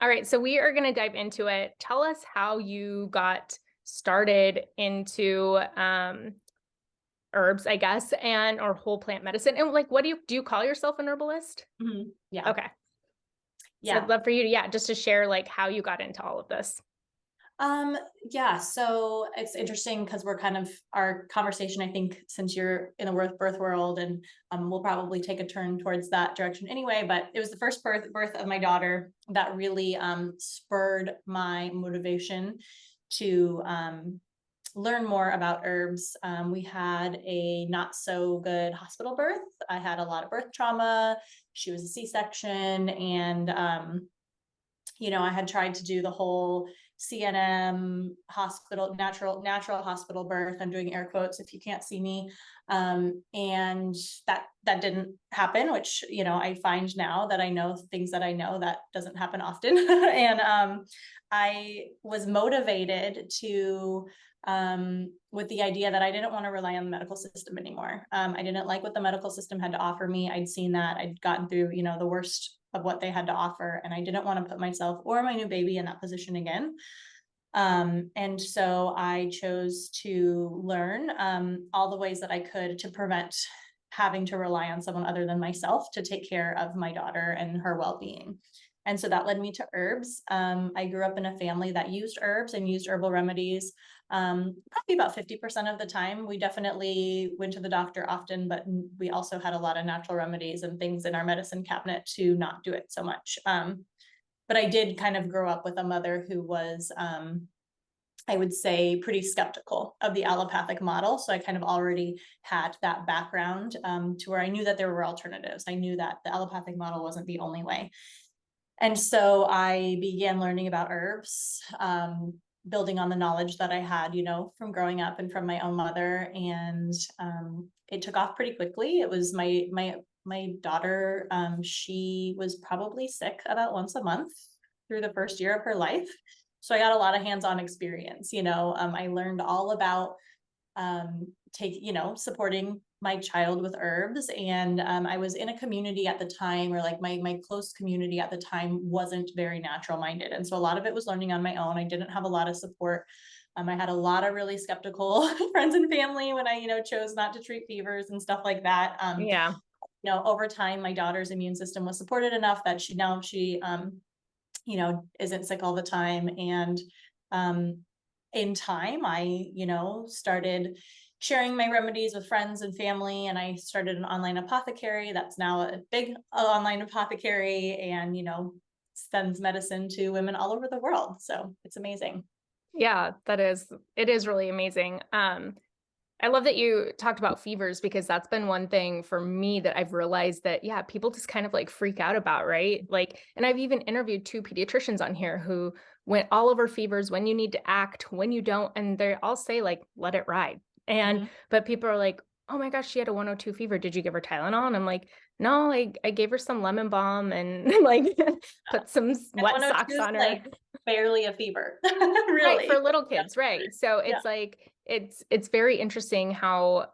All right, so we are going to dive into it. Tell us how you got started into herbs, I guess, and or whole plant medicine. And like, what do you call yourself an herbalist? Yeah. Okay. So I'd Yeah. love for you to, yeah, just to share like how you got into all of this. Yeah. So it's interesting because we're kind of our conversation, I think, since you're in the birth world, and we'll probably take a turn towards that direction anyway. But it was the first birth of my daughter that really spurred my motivation to learn more about herbs. We had a not so good hospital birth. I had a lot of birth trauma. She was a C-section, and I had tried to do the whole CNM hospital, natural hospital birth. I'm doing air quotes if you can't see me. And that didn't happen, which, I find now that I know things that I know that doesn't happen often. And I was motivated to with the idea that I didn't want to rely on the medical system anymore. I didn't like what the medical system had to offer me. I'd seen that. I'd gotten through, the worst of what they had to offer, and I didn't want to put myself or my new baby in that position again. And so I chose to learn all the ways that I could to prevent having to rely on someone other than myself to take care of my daughter and her well-being. And so that led me to herbs. I grew up in a family that used herbs and used herbal remedies. Probably about 50% of the time. We definitely went to the doctor often, but we also had a lot of natural remedies and things in our medicine cabinet to not do it so much. But I did kind of grow up with a mother who was, I would say, pretty skeptical of the allopathic model. So I kind of already had that background to where I knew that there were alternatives. I knew that the allopathic model wasn't the only way. And so I began learning about herbs, building on the knowledge that I had, from growing up and from my own mother. And it took off pretty quickly. It was my daughter. She was probably sick about once a month through the first year of her life. So I got a lot of hands-on experience. I learned all about supporting my child with herbs. And I was in a community at the time where like my close community at the time wasn't very natural minded. And so a lot of it was learning on my own. I didn't have a lot of support. I had a lot of really skeptical friends and family when I, chose not to treat fevers and stuff like that. Yeah. Over time, my daughter's immune system was supported enough that she isn't sick all the time. And in time, I, started sharing my remedies with friends and family, and I started an online apothecary that's now a big online apothecary, and, sends medicine to women all over the world. So it's amazing. Yeah, it is really amazing. I love that you talked about fevers because that's been one thing for me that I've realized that, yeah, people just kind of like freak out about, right? Like, and I've even interviewed two pediatricians on here who went all over fevers, when you need to act, when you don't, and they all say like, let it ride. And, Mm-hmm. but people are like, oh my gosh, she had a 102 fever. Did you give her Tylenol? And I'm like, no, I gave her some lemon balm and like put some And wet 102 socks is on her. like barely a fever, Right, for really. little Yeah. kids, right. So Yeah. it's like it's very interesting how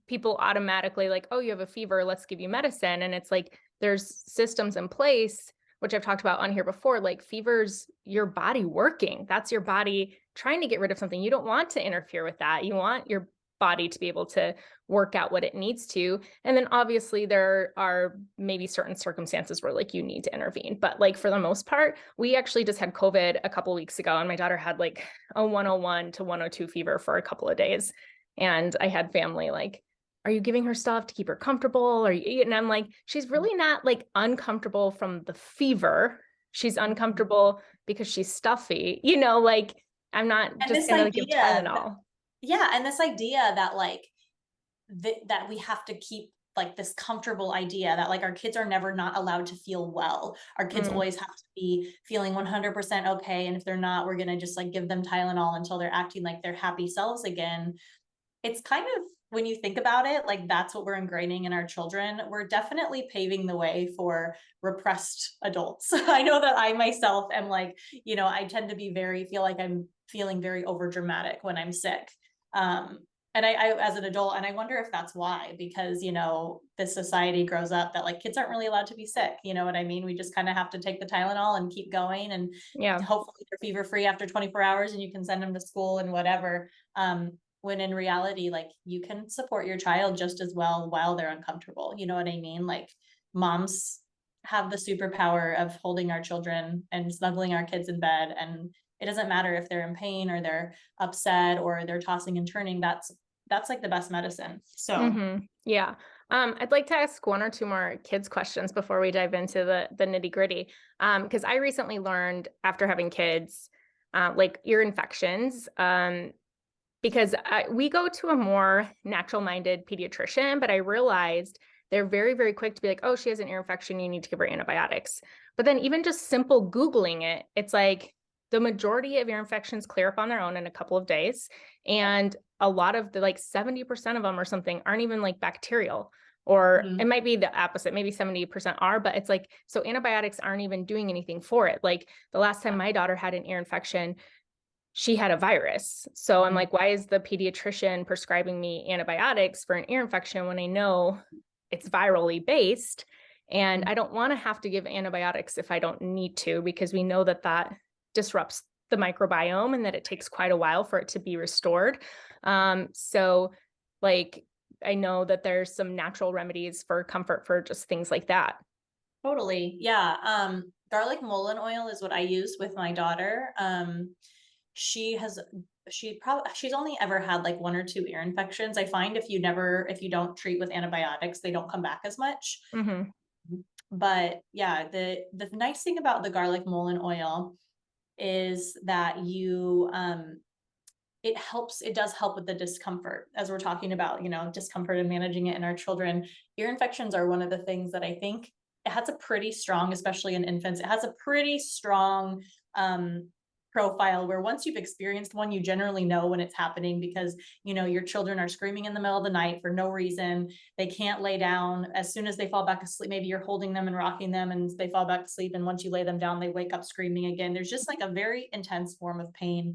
people automatically like, oh, you have a fever, let's give you medicine. And it's like there's systems in place, which I've talked about on here before, like fevers, your body working. That's your body trying to get rid of something. You don't want to interfere with that. You want your body to be able to work out what it needs to. And then obviously there are maybe certain circumstances where like you need to intervene. But like for the most part, we actually just had COVID a couple weeks ago, and my daughter had like a 101 to 102 fever for a couple of days. And I had family like, are you giving her stuff to keep her comfortable? And I'm like, she's really not like uncomfortable from the fever. She's uncomfortable because she's stuffy, like I'm not And just this gonna like give idea Tylenol. Yeah, and this idea that like that we have to keep like this comfortable idea that like our kids are never not allowed to feel well. Our kids Mm, always have to be feeling 100% okay, and if they're not, we're going to just like give them Tylenol until they're acting like their happy selves again. It's kind of, when you think about it, like that's what we're ingraining in our children. We're definitely paving the way for repressed adults. I know that I myself am like, I tend to be feel like I'm feeling very over dramatic when I'm sick. And I, as an adult, and I wonder if that's why, because, you know, this society grows up that like kids aren't really allowed to be sick. You know what I mean? We just kind of have to take the Tylenol and keep going. And Yeah. hopefully they're fever free after 24 hours and you can send them to school and whatever. When in reality, like you can support your child just as well while they're uncomfortable. You know what I mean? Like moms have the superpower of holding our children and snuggling our kids in bed. And it doesn't matter if they're in pain or they're upset or they're tossing and turning. That's like the best medicine. So Yeah. I'd like to ask one or two more kids questions before we dive into the nitty gritty. Because I recently learned after having kids, like ear infections, because we go to a more natural minded pediatrician, but I realized they're very, very quick to be like, oh, she has an ear infection. You need to give her antibiotics. But then even just simple Googling it, it's like the majority of ear infections clear up on their own in a couple of days. And a lot of the like 70% of them or something aren't even like bacterial, or it might be the opposite. Maybe 70% are, but it's like, so antibiotics aren't even doing anything for it. Like the last time my daughter had an ear infection, she had a virus. So I'm like, why is the pediatrician prescribing me antibiotics for an ear infection when I know it's virally based? And I don't want to have to give antibiotics if I don't need to, because we know that that disrupts the microbiome and that it takes quite a while for it to be restored. So like, I know that there's some natural remedies for comfort for just things like that. totally. Yeah. Garlic mullein oil is what I use with my daughter. She's only ever had like one or two ear infections. I find if you don't treat with antibiotics, they don't come back as much. But yeah, the nice thing about the garlic mullein oil is that it does help with the discomfort, as we're talking about, you know, discomfort and managing it in our children. Ear infections are one of the things that I think it has a pretty strong, especially in infants, it has a pretty strong profile where once you've experienced one, you generally know when it's happening, because you know your children are screaming in the middle of the night for no reason. They can't lay down. As soon as they fall back asleep, maybe you're holding them and rocking them and they fall back to sleep, and once you lay them down, they wake up screaming again. There's just like a very intense form of pain.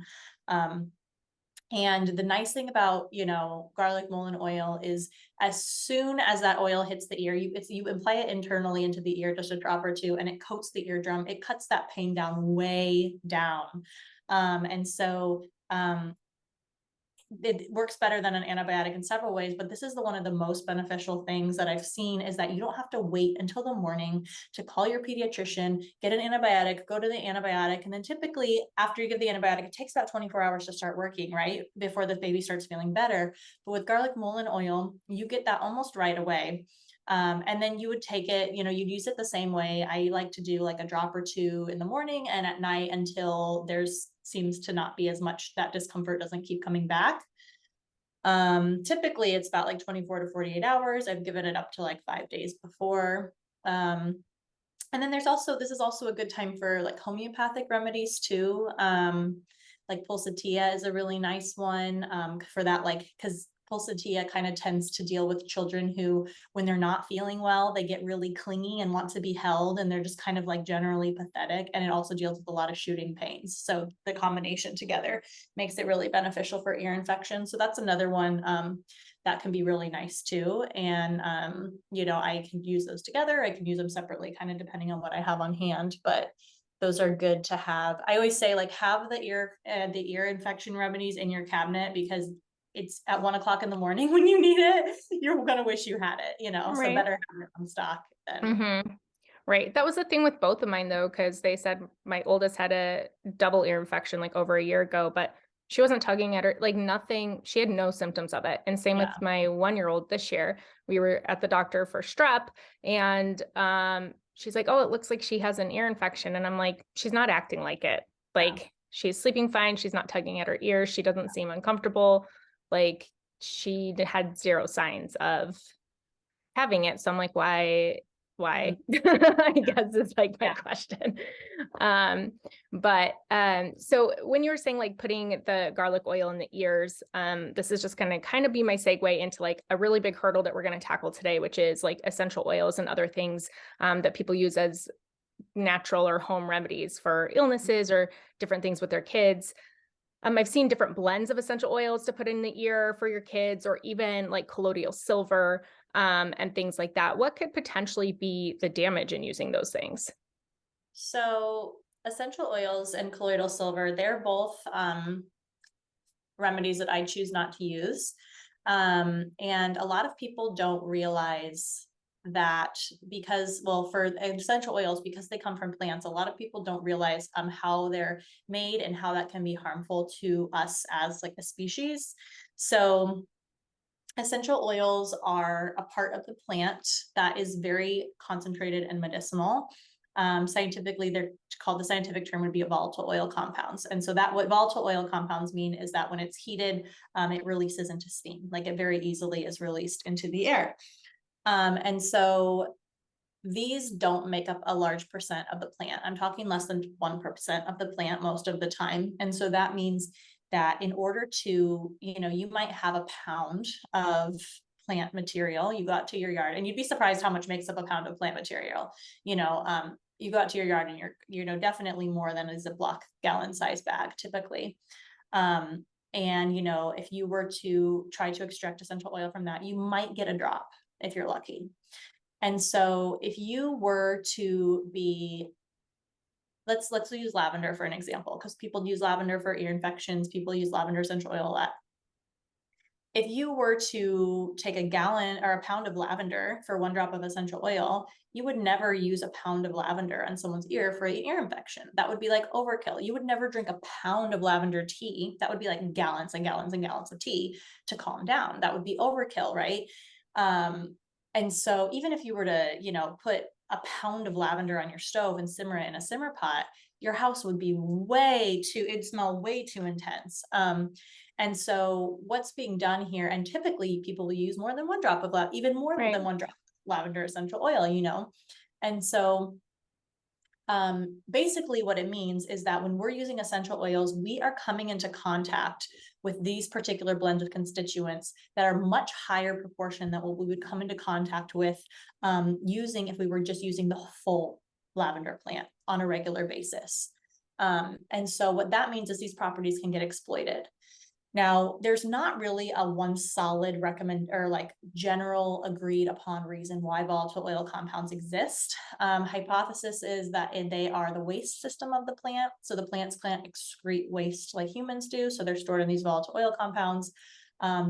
And the nice thing about, you know, garlic mullein oil is as soon as that oil hits the ear, you apply it internally into the ear, just a drop or two, and it coats the eardrum. It cuts that pain down way down. And so it works better than an antibiotic in several ways, but this is one of the most beneficial things that I've seen, is that you don't have to wait until the morning to call your pediatrician, get an antibiotic, go to the antibiotic. And then typically after you give the antibiotic, it takes about 24 hours to start working, right? Before the baby starts feeling better. But with garlic mullein oil, you get that almost right away. And then you would take it, you know, you'd use it the same way. I like to do like a drop or two in the morning and at night until seems to not be as much, that discomfort doesn't keep coming back. Typically it's about like 24 to 48 hours. I've given it up to like 5 days before. And then this is also a good time for like homeopathic remedies too. Like pulsatilla is a really nice one, for that, like, because pulsatilla kind of tends to deal with children who, when they're not feeling well, they get really clingy and want to be held, and they're just kind of like generally pathetic. And it also deals with a lot of shooting pains. So the combination together makes it really beneficial for ear infection. So that's another one that can be really nice too. And you know, I can use those together. I can use them separately, kind of depending on what I have on hand, but those are good to have. I always say, like, have the ear infection remedies in your cabinet, because it's at 1 o'clock in the morning when you need it. You're gonna wish you had it, you know. So Right. better have it on stock than Right. That was the thing with both of mine though, because they said my oldest had a double ear infection like over a year ago, but she wasn't tugging at her, like nothing. She had no symptoms of it. And same with yeah. my 1-year-old this year. We were at the doctor for strep, and she's like, oh, it looks like she has an ear infection. And I'm like, she's not acting like it. Like she's sleeping fine. She's not tugging at her ears. She doesn't seem uncomfortable. Like she had zero signs of having it. So I'm like, why? I guess is like my question. So when you were saying like putting the garlic oil in the ears, this is just going to kind of be my segue into like a really big hurdle that we're going to tackle today, which is like essential oils and other things that people use as natural or home remedies for illnesses or different things with their kids. I've seen different blends of essential oils to put in the ear for your kids, or even like colloidal silver, and things like that. What could potentially be the damage in using those things? So essential oils and colloidal silver, they're both remedies that I choose not to use. And a lot of people don't realize that because, well, for essential oils, because they come from plants, a lot of people don't realize how they're made and how that can be harmful to us as like a species. So essential oils are a part of the plant that is very concentrated and medicinal. Scientifically, they're called, the scientific term would be volatile oil compounds. And so that what volatile oil compounds mean is that when it's heated, it releases into steam, like it very easily is released into the air. And so these don't make up a large percent of the plant. I'm talking less than 1% of the plant most of the time. And so that means that in order to, you might have a pound of plant material, you go out to your yard, and you'd be surprised how much makes up a pound of plant material. You go out to your yard and you're, definitely more than a Ziploc gallon size bag typically. And, if you were to try to extract essential oil from that, you might get a drop if you're lucky. And so if you were to be, let's use lavender for an example, because people use lavender for ear infections, people use lavender essential oil a lot. If you were to take a gallon or a pound of lavender for 1 drop of essential oil, you would never use a pound of lavender on someone's ear for an ear infection. That would be like overkill. You would never drink a pound of lavender tea. That would be like gallons and gallons and gallons of tea to calm down. That would be overkill, right? And so even if you were to, put a pound of lavender on your stove and simmer it in a simmer pot, your house would be it'd smell way too intense. And so what's being done here, and typically people will use more than 1 drop of even more Right. than 1 drop of lavender essential oil, and so basically what it means is that when we're using essential oils, we are coming into contact with these particular blends of constituents that are much higher proportion than what we would come into contact with using if we were just using the full lavender plant on a regular basis. And so what that means is these properties can get exploited. Now, there's not really a one solid general agreed upon reason why volatile oil compounds exist. Hypothesis is that they are the waste system of the plant. So the plants can't excrete waste like humans do. So they're stored in these volatile oil compounds.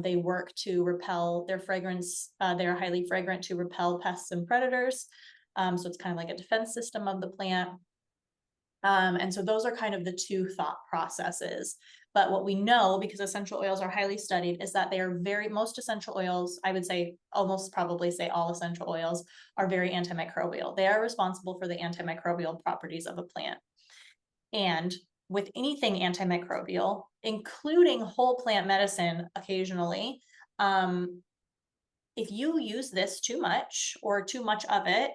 They work to repel their fragrance. They're highly fragrant to repel pests and predators. So it's kind of like a defense system of the plant. And so those are kind of the two thought processes. But what we know, because essential oils are highly studied, is that they are most essential oils, I would say almost probably say all essential oils, are very antimicrobial. They are responsible for the antimicrobial properties of a plant. And with anything antimicrobial, including whole plant medicine occasionally, if you use this too much or too much of it,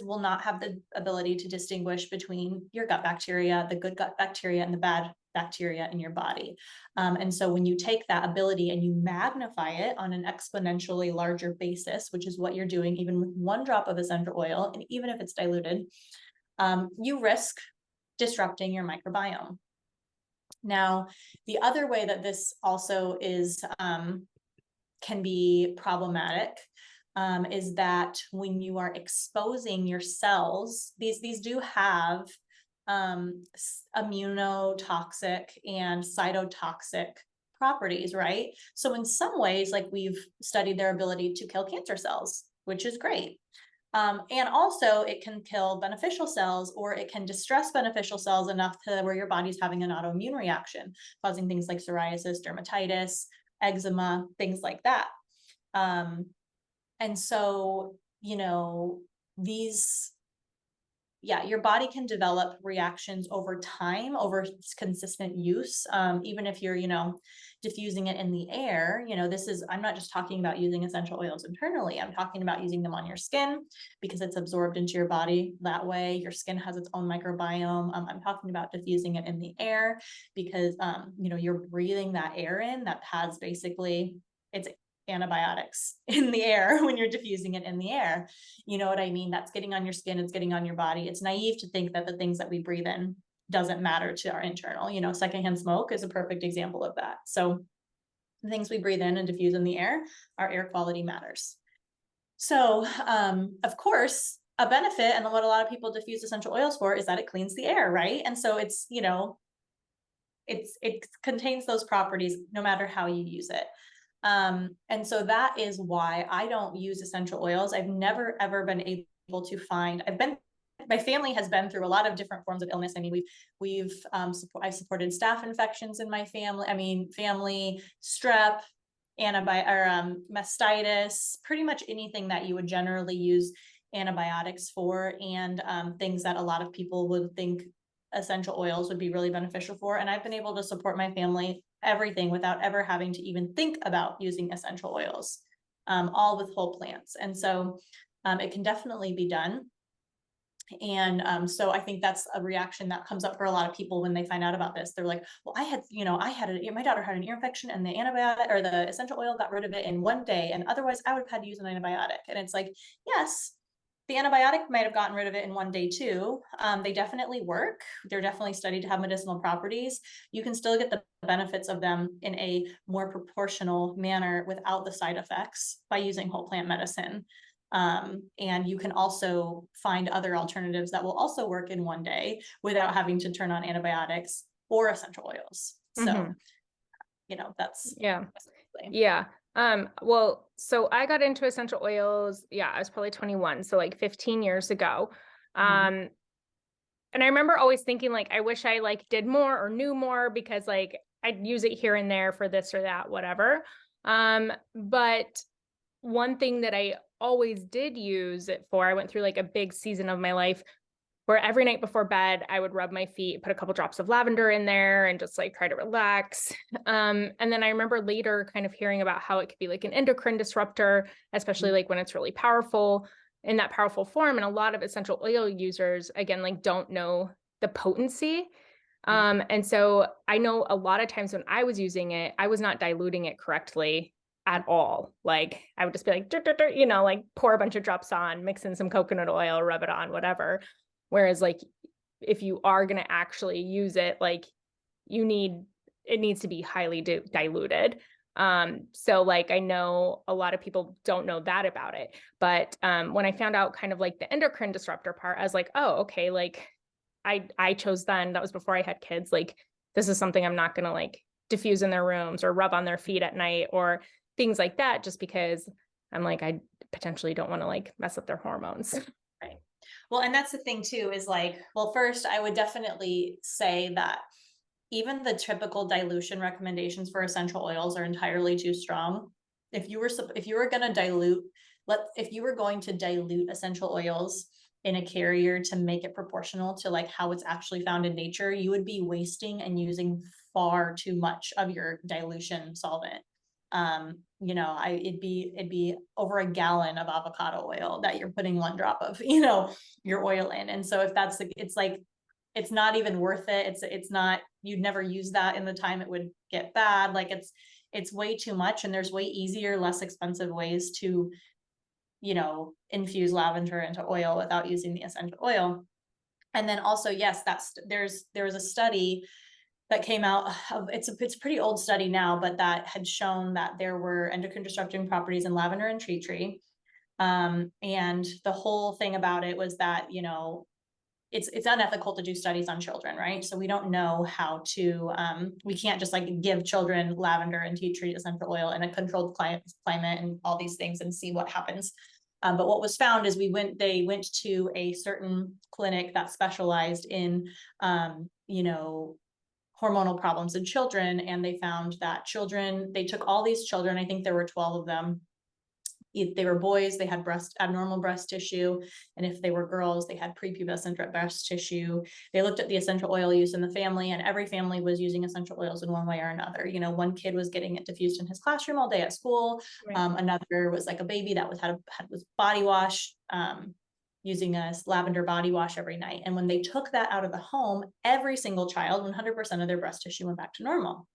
will not have the ability to distinguish between your gut bacteria, the good gut bacteria, and the bad bacteria in your body. And so when you take that ability and you magnify it on an exponentially larger basis, which is what you're doing even with 1 drop of essential oil, and even if it's diluted, you risk disrupting your microbiome. Now, the other way that this also is can be problematic is that when you are exposing your cells, these do have immunotoxic and cytotoxic properties, right? So in some ways, like we've studied their ability to kill cancer cells, which is great. And also it can kill beneficial cells, or it can distress beneficial cells enough to where your body's having an autoimmune reaction, causing things like psoriasis, dermatitis, eczema, things like that. And so, your body can develop reactions over time, over consistent use. Even if you're, diffusing it in the air, I'm not just talking about using essential oils internally. I'm talking about using them on your skin because it's absorbed into your body that way. Your skin has its own microbiome. I'm talking about diffusing it in the air because, you're breathing that air in that has basically, it's antibiotics in the air when you're diffusing it in the air. You know what I mean? That's getting on your skin, it's getting on your body. It's naive to think that the things that we breathe in doesn't matter to our internal. You know, secondhand smoke is a perfect example of that. So the things we breathe in and diffuse in the air, our air quality matters. So, of course, a benefit, and what a lot of people diffuse essential oils for, is that it cleans the air, right? And so it's, you know, it contains those properties no matter how you use it. And so that is why I don't use essential oils. I've never, ever been able to find, my family has been through a lot of different forms of illness. I mean, I've supported staph infections in my family. I mean, family strep, mastitis, pretty much anything that you would generally use antibiotics for, and things that a lot of people would think essential oils would be really beneficial for. And I've been able to support my family, everything, without ever having to even think about using essential oils, all with whole plants. And so it can definitely be done. And so I think that's a reaction that comes up for a lot of people when they find out about this. They're like, well, my daughter had an ear infection, and the antibiotic or the essential oil got rid of it in one day. And otherwise I would have had to use an antibiotic. And it's like, yes, the antibiotic might have gotten rid of it in one day too. They definitely work. They're definitely studied to have medicinal properties. You can still get the benefits of them in a more proportional manner without the side effects by using whole plant medicine. And you can also find other alternatives that will also work in one day without having to turn on antibiotics or essential oils. So, you know, that's, yeah. Yeah. Well, so I got into essential oils. Yeah, I was probably 21. So like 15 years ago. And I remember always thinking like, I wish I like did more or knew more, because like I'd use it here and there for this or that, whatever. But one thing that I always did use it for, I went through like a big season of my life where every night before bed, I would rub my feet, put a couple drops of lavender in there, and just like try to relax. And then I remember later kind of hearing about how it could be like an endocrine disruptor, especially like when it's really powerful in that powerful form. And a lot of essential oil users, again, like don't know the potency. And so I know a lot of times when I was using it, I was not diluting it correctly at all. Like I would just be like, you know, like pour a bunch of drops on, mix in some coconut oil, rub it on, whatever. Whereas like, if you are going to actually use it, like it needs to be highly diluted. So like, I know a lot of people don't know that about it, but when I found out kind of like the endocrine disruptor part, I was like, oh, okay. Like I chose then, that was before I had kids. Like, this is something I'm not going to like diffuse in their rooms or rub on their feet at night or things like that, just because I'm like, I potentially don't want to like mess up their hormones. Right. Well, and that's the thing too, is like, well, first I would definitely say that even the typical dilution recommendations for essential oils are entirely too strong. If you were going to dilute, if you were going to dilute essential oils in a carrier to make it proportional to like how it's actually found in nature, you would be wasting and using far too much of your dilution solvent. You know, it'd be over a gallon of avocado oil that you're putting one drop of, you know, your oil in. And so if that's it's like, it's not even worth it. It's not, you'd never use that in the time it would get bad. Like it's way too much. And there's way easier, less expensive ways to, you know, infuse lavender into oil without using the essential oil. And then also, yes, there was a study that came out of, it's a pretty old study now, but that had shown that there were endocrine disrupting properties in lavender and tea tree. And the whole thing about it was that, you know, it's unethical to do studies on children, right? So we don't know how to, we can't just like give children lavender and tea tree essential oil in a controlled climate and all these things and see what happens. But what was found is they went to a certain clinic that specialized in, you know, hormonal problems in children. And they found that they took all these children, I think there were 12 of them. If they were boys, they had abnormal breast tissue. And if they were girls, they had prepubescent breast tissue. They looked at the essential oil use in the family, and every family was using essential oils in one way or another. You know, one kid was getting it diffused in his classroom all day at school. Right. Another was like a baby that was body wash, using a lavender body wash every night. And when they took that out of the home, every single child, 100% of their breast tissue went back to normal.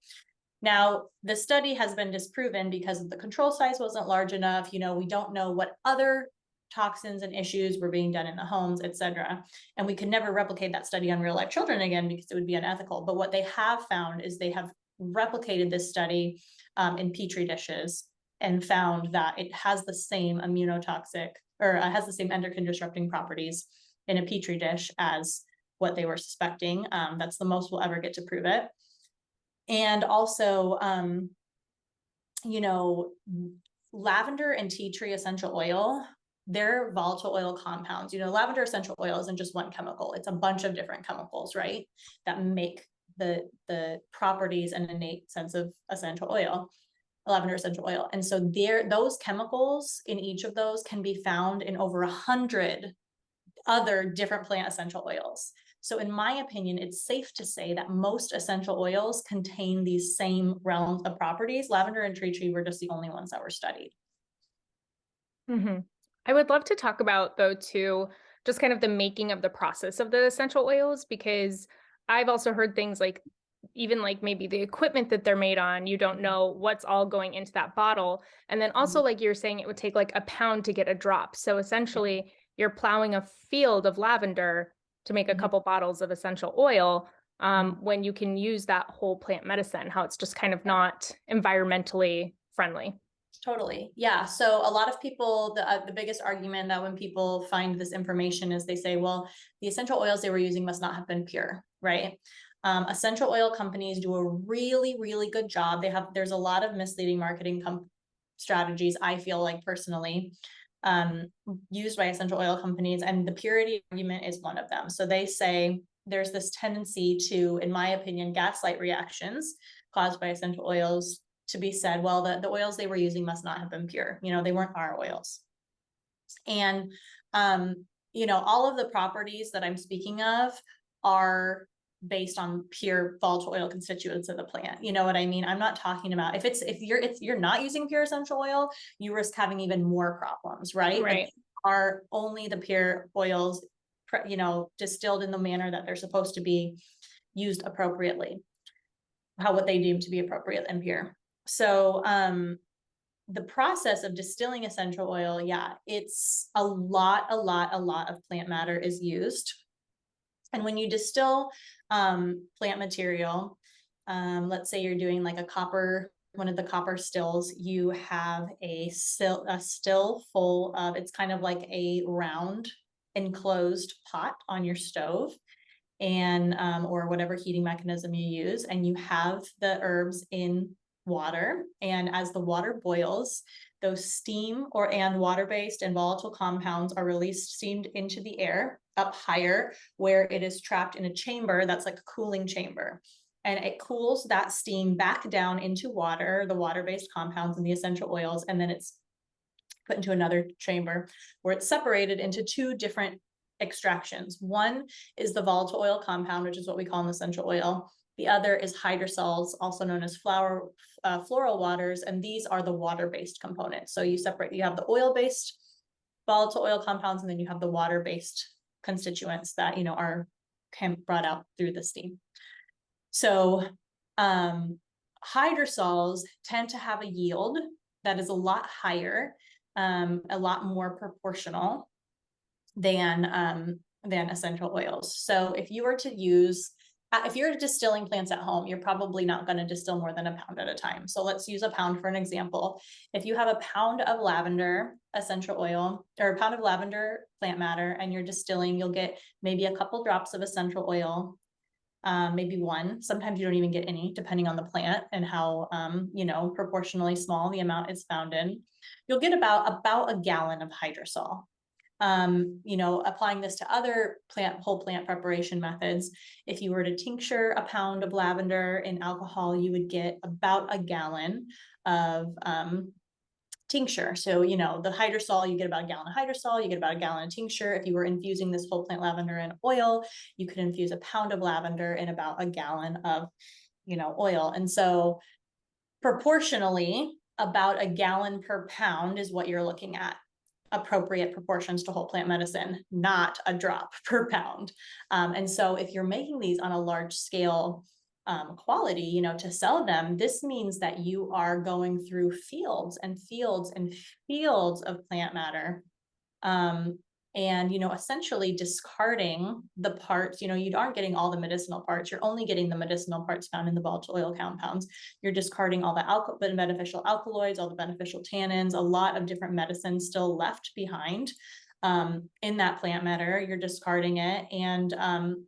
Now, the study has been disproven because the control size wasn't large enough. You know, we don't know what other toxins and issues were being done in the homes, etc. And we could never replicate that study on real life children again because it would be unethical. But what they have found is they have replicated this study in petri dishes and found that it has the same immunotoxic, or has the same endocrine disrupting properties in a petri dish as what they were suspecting. That's the most we'll ever get to prove it. And also, you know, lavender and tea tree essential oil, they're volatile oil compounds. You know, lavender essential oil isn't just one chemical, it's a bunch of different chemicals, right, that make the properties and innate sense of essential oil, lavender essential oil. And so those chemicals in each of those can be found in over 100 other different plant essential oils. So in my opinion, it's safe to say that most essential oils contain these same realms of properties. Lavender and tea tree were just the only ones that were studied. Mm-hmm. I would love to talk about, though, too, just kind of the making of the process of the essential oils, because I've also heard things like, even like maybe the equipment that they're made on, you don't know what's all going into that bottle. And then also, like you're saying, it would take like a pound to get a drop. So essentially, you're plowing a field of lavender to make a couple bottles of essential oil, when you can use that whole plant medicine, how it's just kind of not environmentally friendly. Totally. Yeah. So a lot of people, the biggest argument that when people find this information is they say, well, the essential oils they were using must not have been pure, right? Essential oil companies do a really, really good job. There's a lot of misleading marketing strategies, I feel like personally, used by essential oil companies, and the purity argument is one of them. So they say there's this tendency to, in my opinion, gaslight reactions caused by essential oils to be said, well, the oils they were using must not have been pure. You know, they weren't our oils. And, you know, all of the properties that I'm speaking of are based on pure volatile oil constituents of the plant. You know what I mean? I'm not talking about if you're not using pure essential oil, you risk having even more problems, right? Right. But are only the pure oils, you know, distilled in the manner that they're supposed to be, used appropriately, what they deem to be appropriate and pure. So the process of distilling essential oil, yeah, it's a lot of plant matter is used. And when you distill plant material, let's say you're doing like one of the copper stills, you have a still full of, it's kind of like a round enclosed pot on your stove, and or whatever heating mechanism you use, and you have the herbs in water. And as the water boils, those steam and water-based and volatile compounds are released, steamed into the air up higher, where it is trapped in a chamber that's like a cooling chamber. And it cools that steam back down into water, the water-based compounds and the essential oils, and then it's put into another chamber where it's separated into two different extractions. One is the volatile oil compound, which is what we call an essential oil. The other is hydrosols, also known as floral waters, and these are the water-based components. So you have the oil-based volatile oil compounds, and then you have the water-based constituents that, you know, are brought out through the steam. So hydrosols tend to have a yield that is a lot higher, a lot more proportional than essential oils. So if you're distilling plants at home, you're probably not going to distill more than a pound at a time. So let's use a pound for an example. If you have a pound of lavender essential oil, or a pound of lavender plant matter, and you're distilling, you'll get maybe a couple drops of essential oil, maybe one. Sometimes you don't even get any, depending on the plant and how, you know, proportionally small the amount is found in. You'll get about a gallon of hydrosol. You know, applying this to other whole plant preparation methods, if you were to tincture a pound of lavender in alcohol, you would get about a gallon of tincture. So, you know, the hydrosol, you get about a gallon of hydrosol, you get about a gallon of tincture. If you were infusing this whole plant lavender in oil, you could infuse a pound of lavender in about a gallon of, you know, oil. And so proportionally, about a gallon per pound is what you're looking at. Appropriate proportions to whole plant medicine, not a drop per pound. And so if you're making these on a large scale quality, you know, to sell them, this means that you are going through fields and fields and fields of plant matter And, essentially discarding the parts, you aren't getting all the medicinal parts. You're only getting the medicinal parts found in the volatile oil compounds. You're discarding all the beneficial alkaloids, all the beneficial tannins, a lot of different medicines still left behind in that plant matter. You're discarding it, and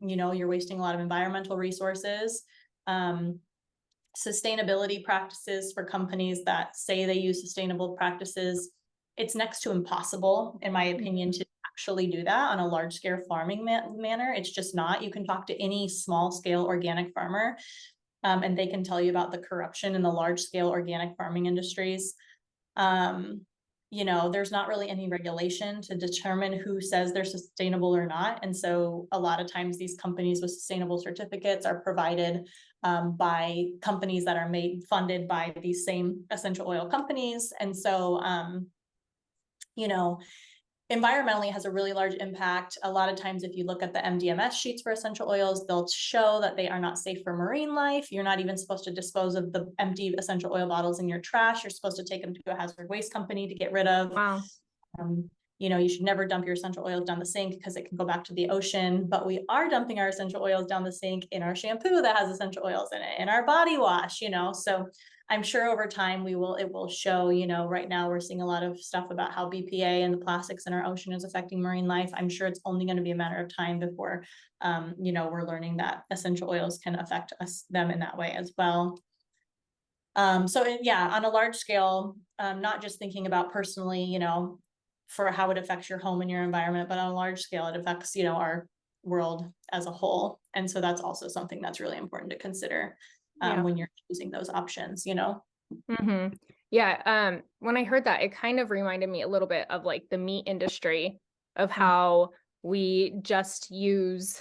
you're wasting a lot of environmental resources. Sustainability practices for companies that say they use sustainable practices, it's next to impossible, in my opinion, to actually do that on a large scale farming manner. It's just not. You can talk to any small scale organic farmer, and they can tell you about the corruption in the large scale organic farming industries. There's not really any regulation to determine who says they're sustainable or not. And so a lot of times these companies with sustainable certificates are provided by companies that are funded by these same essential oil companies. And so, environmentally has a really large impact. A lot of times, if you look at the MDMS sheets for essential oils, they'll show that they are not safe for marine life. You're not even supposed to dispose of the empty essential oil bottles in your trash. You're supposed to take them to a hazard waste company to get rid of. Wow. You should never dump your essential oils down the sink because it can go back to the ocean. But we are dumping our essential oils down the sink in our shampoo that has essential oils in it, in our body wash, so I'm sure over time it will show, right now we're seeing a lot of stuff about how BPA and the plastics in our ocean is affecting marine life. I'm sure it's only going to be a matter of time before, we're learning that essential oils can affect them in that way as well. On a large scale, not just thinking about personally, for how it affects your home and your environment, but on a large scale, it affects, our world as a whole. And so that's also something that's really important to consider when you're choosing those options, Mm-hmm. Yeah. When I heard that, it kind of reminded me a little bit of like the meat industry, of how we just use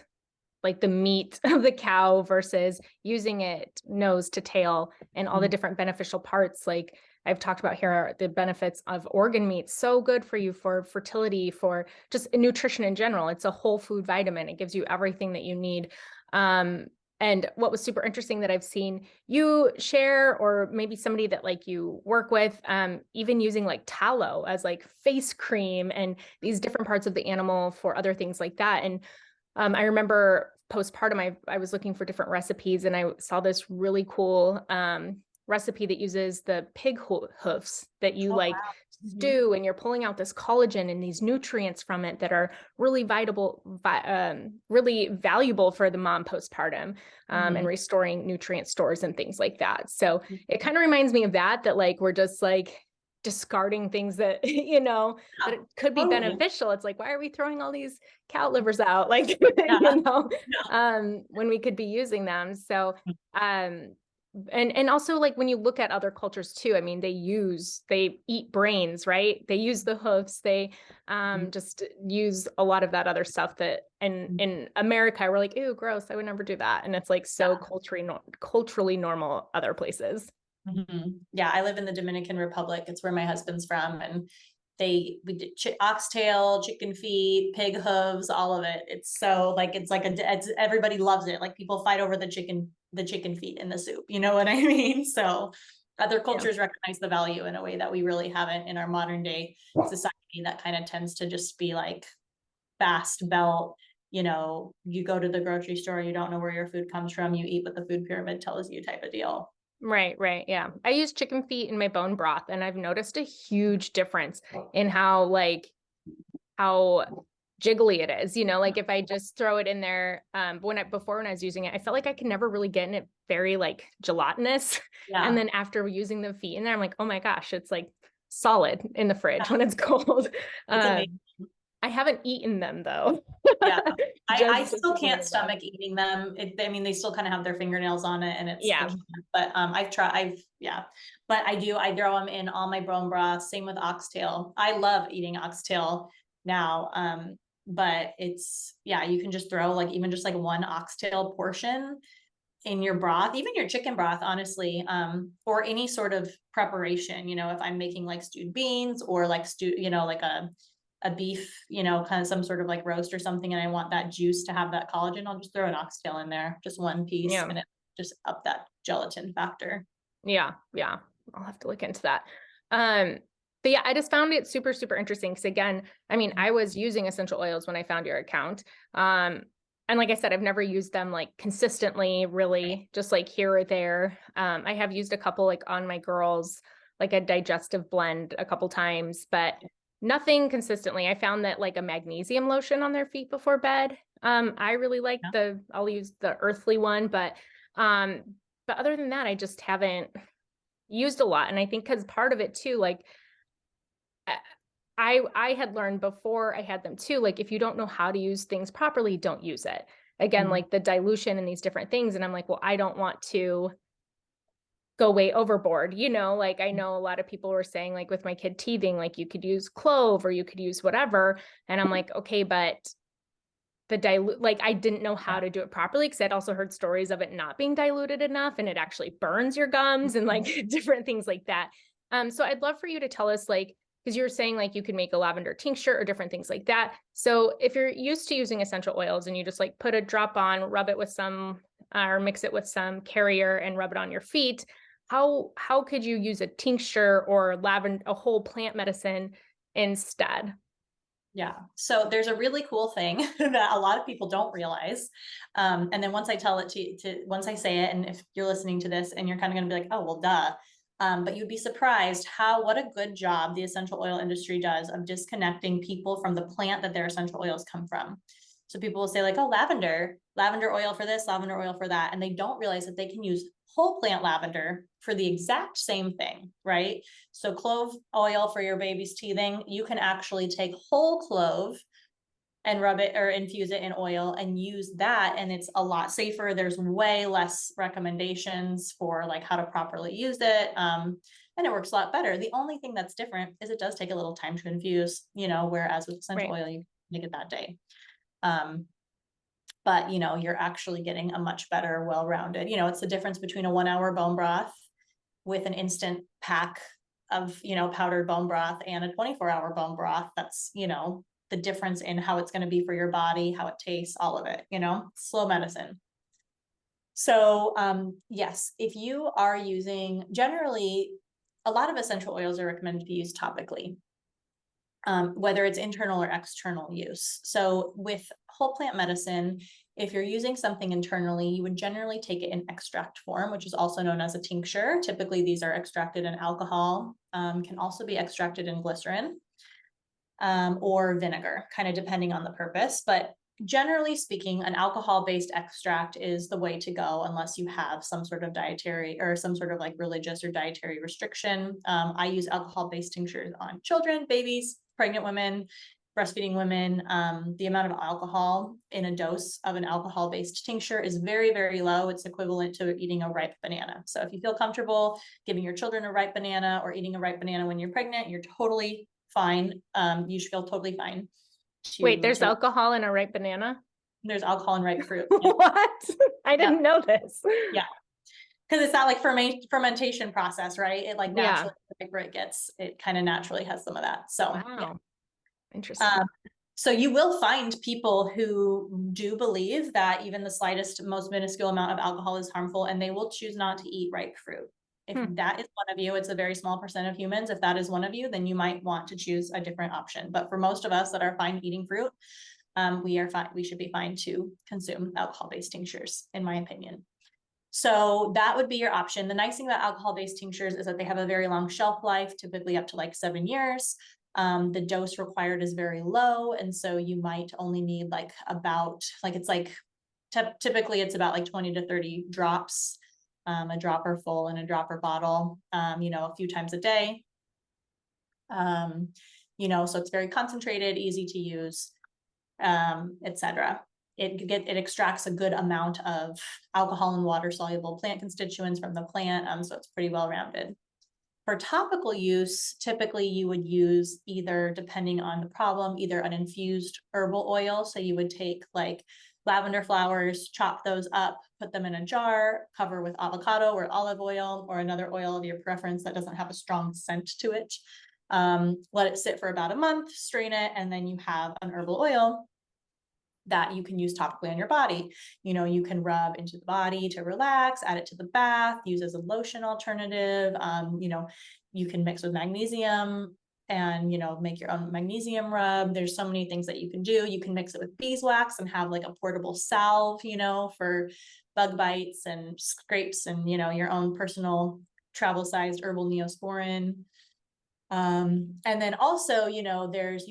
like the meat of the cow versus using it nose to tail and all the different beneficial parts. Like I've talked about here, the benefits of organ meat, so good for you for fertility, for just nutrition in general. It's a whole food vitamin. It gives you everything that you need. And what was super interesting that I've seen you share, or maybe somebody that like you work with, even using like tallow as like face cream and these different parts of the animal for other things like that. And I remember postpartum, I was looking for different recipes, and I saw this really cool recipe that uses the pig hoofs that you stew, and you're pulling out this collagen and these nutrients from it that are really really valuable for the mom postpartum, and restoring nutrient stores and things like that. So it kind of reminds me of that like we're just like discarding things that, that it could be beneficial. It's like, why are we throwing all these cow livers out? Like, when we could be using them. So, and also like when you look at other cultures too, I mean, they eat brains, right? They use the hoofs, they just use a lot of that other stuff that in America, we're like, ew, gross, I would never do that. And it's like so culturally normal other places. Yeah, I live in the Dominican Republic. It's where my husband's from, and we did oxtail, chicken feet, pig hooves, all of it. It's everybody loves it. Like people fight over the chicken feet in the soup. You know what I mean? So other cultures recognize the value in a way that we really haven't in our modern day society. That kind of tends to just be like fast belt. You go to the grocery store, you don't know where your food comes from, you eat what the food pyramid tells you type of deal. Right. Yeah. I use chicken feet in my bone broth, and I've noticed a huge difference in how jiggly it is, like if I just throw it in there, when I was using it, I felt like I could never really get in it very like gelatinous. Yeah. And then after using the feet in there, I'm like, oh my gosh, it's like solid in the fridge when it's cold. I haven't eaten them though. Yeah, I still can't stomach eating them. They still kind of have their fingernails on it, and it's but I've tried. But I throw them in all my bone broth. Same with oxtail. I love eating oxtail now. But you can just throw like even just like one oxtail portion in your broth, even your chicken broth, honestly, or any sort of preparation. If I'm making like stewed beans or like like a beef, kind of some sort of like roast or something, and I want that juice to have that collagen, I'll just throw an oxtail in there, just one piece, and it just up that gelatin factor. Yeah. I'll have to look into that. But yeah, I just found it super, super interesting. Because again, I mean, I was using essential oils when I found your account. And like I said, I've never used them like consistently, Right. really, just like here or there. I have used a couple like on my girls, like a digestive blend a couple times, but nothing consistently. I found that like a magnesium lotion on their feet before bed. I really like Yeah. I'll use the earthly one, um, but other than that, I just haven't used a lot. And I think because part of it too, like I had learned before I had them too, like if you don't know how to use things properly, don't use it. Again, Mhm. like the dilution and these different things. And I'm like, well, I don't want to go way overboard. Like I know a lot of people were saying, like with my kid teething, like you could use clove or you could use whatever. And I'm like, okay, but the dilute, like I didn't know how Yeah. to do it properly because I'd also heard stories of it not being diluted enough and it actually burns your gums and like different things like that. So I'd love for you to tell us, like, because you were saying like you could make a lavender tincture or different things like that. So if you're used to using essential oils and you just like put a drop on, rub it with some or mix it with some carrier and rub it on your feet, how could you use a tincture or lavender, a whole plant medicine instead? Yeah. So there's a really cool thing that a lot of people don't realize. And then once I tell it once I say it, and if you're listening to this and you're kind of going to be like, oh, well, duh. But you'd be surprised what a good job the essential oil industry does of disconnecting people from the plant that their essential oils come from. So people will say like, oh, lavender oil for this, lavender oil for that. And they don't realize that they can use whole plant lavender for the exact same thing, right? So clove oil for your baby's teething, you can actually take whole clove and rub it or infuse it in oil and use that. And it's a lot safer. There's way less recommendations for like how to properly use it. And it works a lot better. The only thing that's different is it does take a little time to infuse, whereas with essential Right. oil, you make it that day. Um, but you're actually getting a much better, well-rounded, it's the difference between a 1 hour bone broth with an instant pack of, powdered bone broth and a 24-hour bone broth. That's, the difference in how it's going to be for your body, how it tastes, all of it, slow medicine. So, yes, if you are using, generally, a lot of essential oils are recommended to be used topically, whether it's internal or external use. So with whole plant medicine, if you're using something internally, you would generally take it in extract form, which is also known as a tincture. Typically, these are extracted in alcohol, can also be extracted in glycerin, or vinegar, kind of depending on the purpose. But generally speaking, an alcohol-based extract is the way to go unless you have some sort of dietary or some sort of like religious or dietary restriction. I use alcohol-based tinctures on children, babies, pregnant women, breastfeeding women. The amount of alcohol in a dose of an alcohol-based tincture is very, very low. It's equivalent to eating a ripe banana. So if you feel comfortable giving your children a ripe banana or eating a ripe banana when you're pregnant, you're totally fine. You should feel totally fine Wait, there's to alcohol in a ripe banana? there's alcohol in ripe fruit. Yeah. What? I Yeah. didn't know this. Yeah. Because it's not like fermentation process, right? It like Yeah. naturally, the bigger it kind of naturally has some of that. So yeah. Wow. Um, Interesting. so you will find people who do believe that even the slightest, most minuscule amount of alcohol is harmful, and they will choose not to eat ripe fruit. If Hmm. that is one of you, it's a very small percent of humans. If that is one of you, then you might want to choose a different option. But for most of us that are fine eating fruit, we are fine. We should be fine to consume alcohol-based tinctures, in my opinion. So that would be your option. The nice thing about alcohol-based tinctures is that they have a very long shelf life, typically up to like 7 years. The dose required is very low. And so you might only need like about, like it's like, typically it's about like 20 to 30 drops, a dropper full in a dropper bottle, a few times a day. So it's very concentrated, easy to use, etc. It extracts a good amount of alcohol and water soluble plant constituents from the plant, so it's pretty well rounded. For topical use, typically you would use either, depending on the problem, either an infused herbal oil. So you would take like lavender flowers, chop those up, put them in a jar, cover with avocado or olive oil or another oil of your preference that doesn't have a strong scent to it. Let it sit for about a month, strain it, and then you have an herbal oil that you can use topically on your body. You can rub into the body to relax, add it to the bath, use as a lotion alternative. You can mix with magnesium and, make your own magnesium rub. There's so many things that you can do. You can mix it with beeswax and have like a portable salve, for bug bites and scrapes and, your own personal travel sized herbal neosporin. And then also, you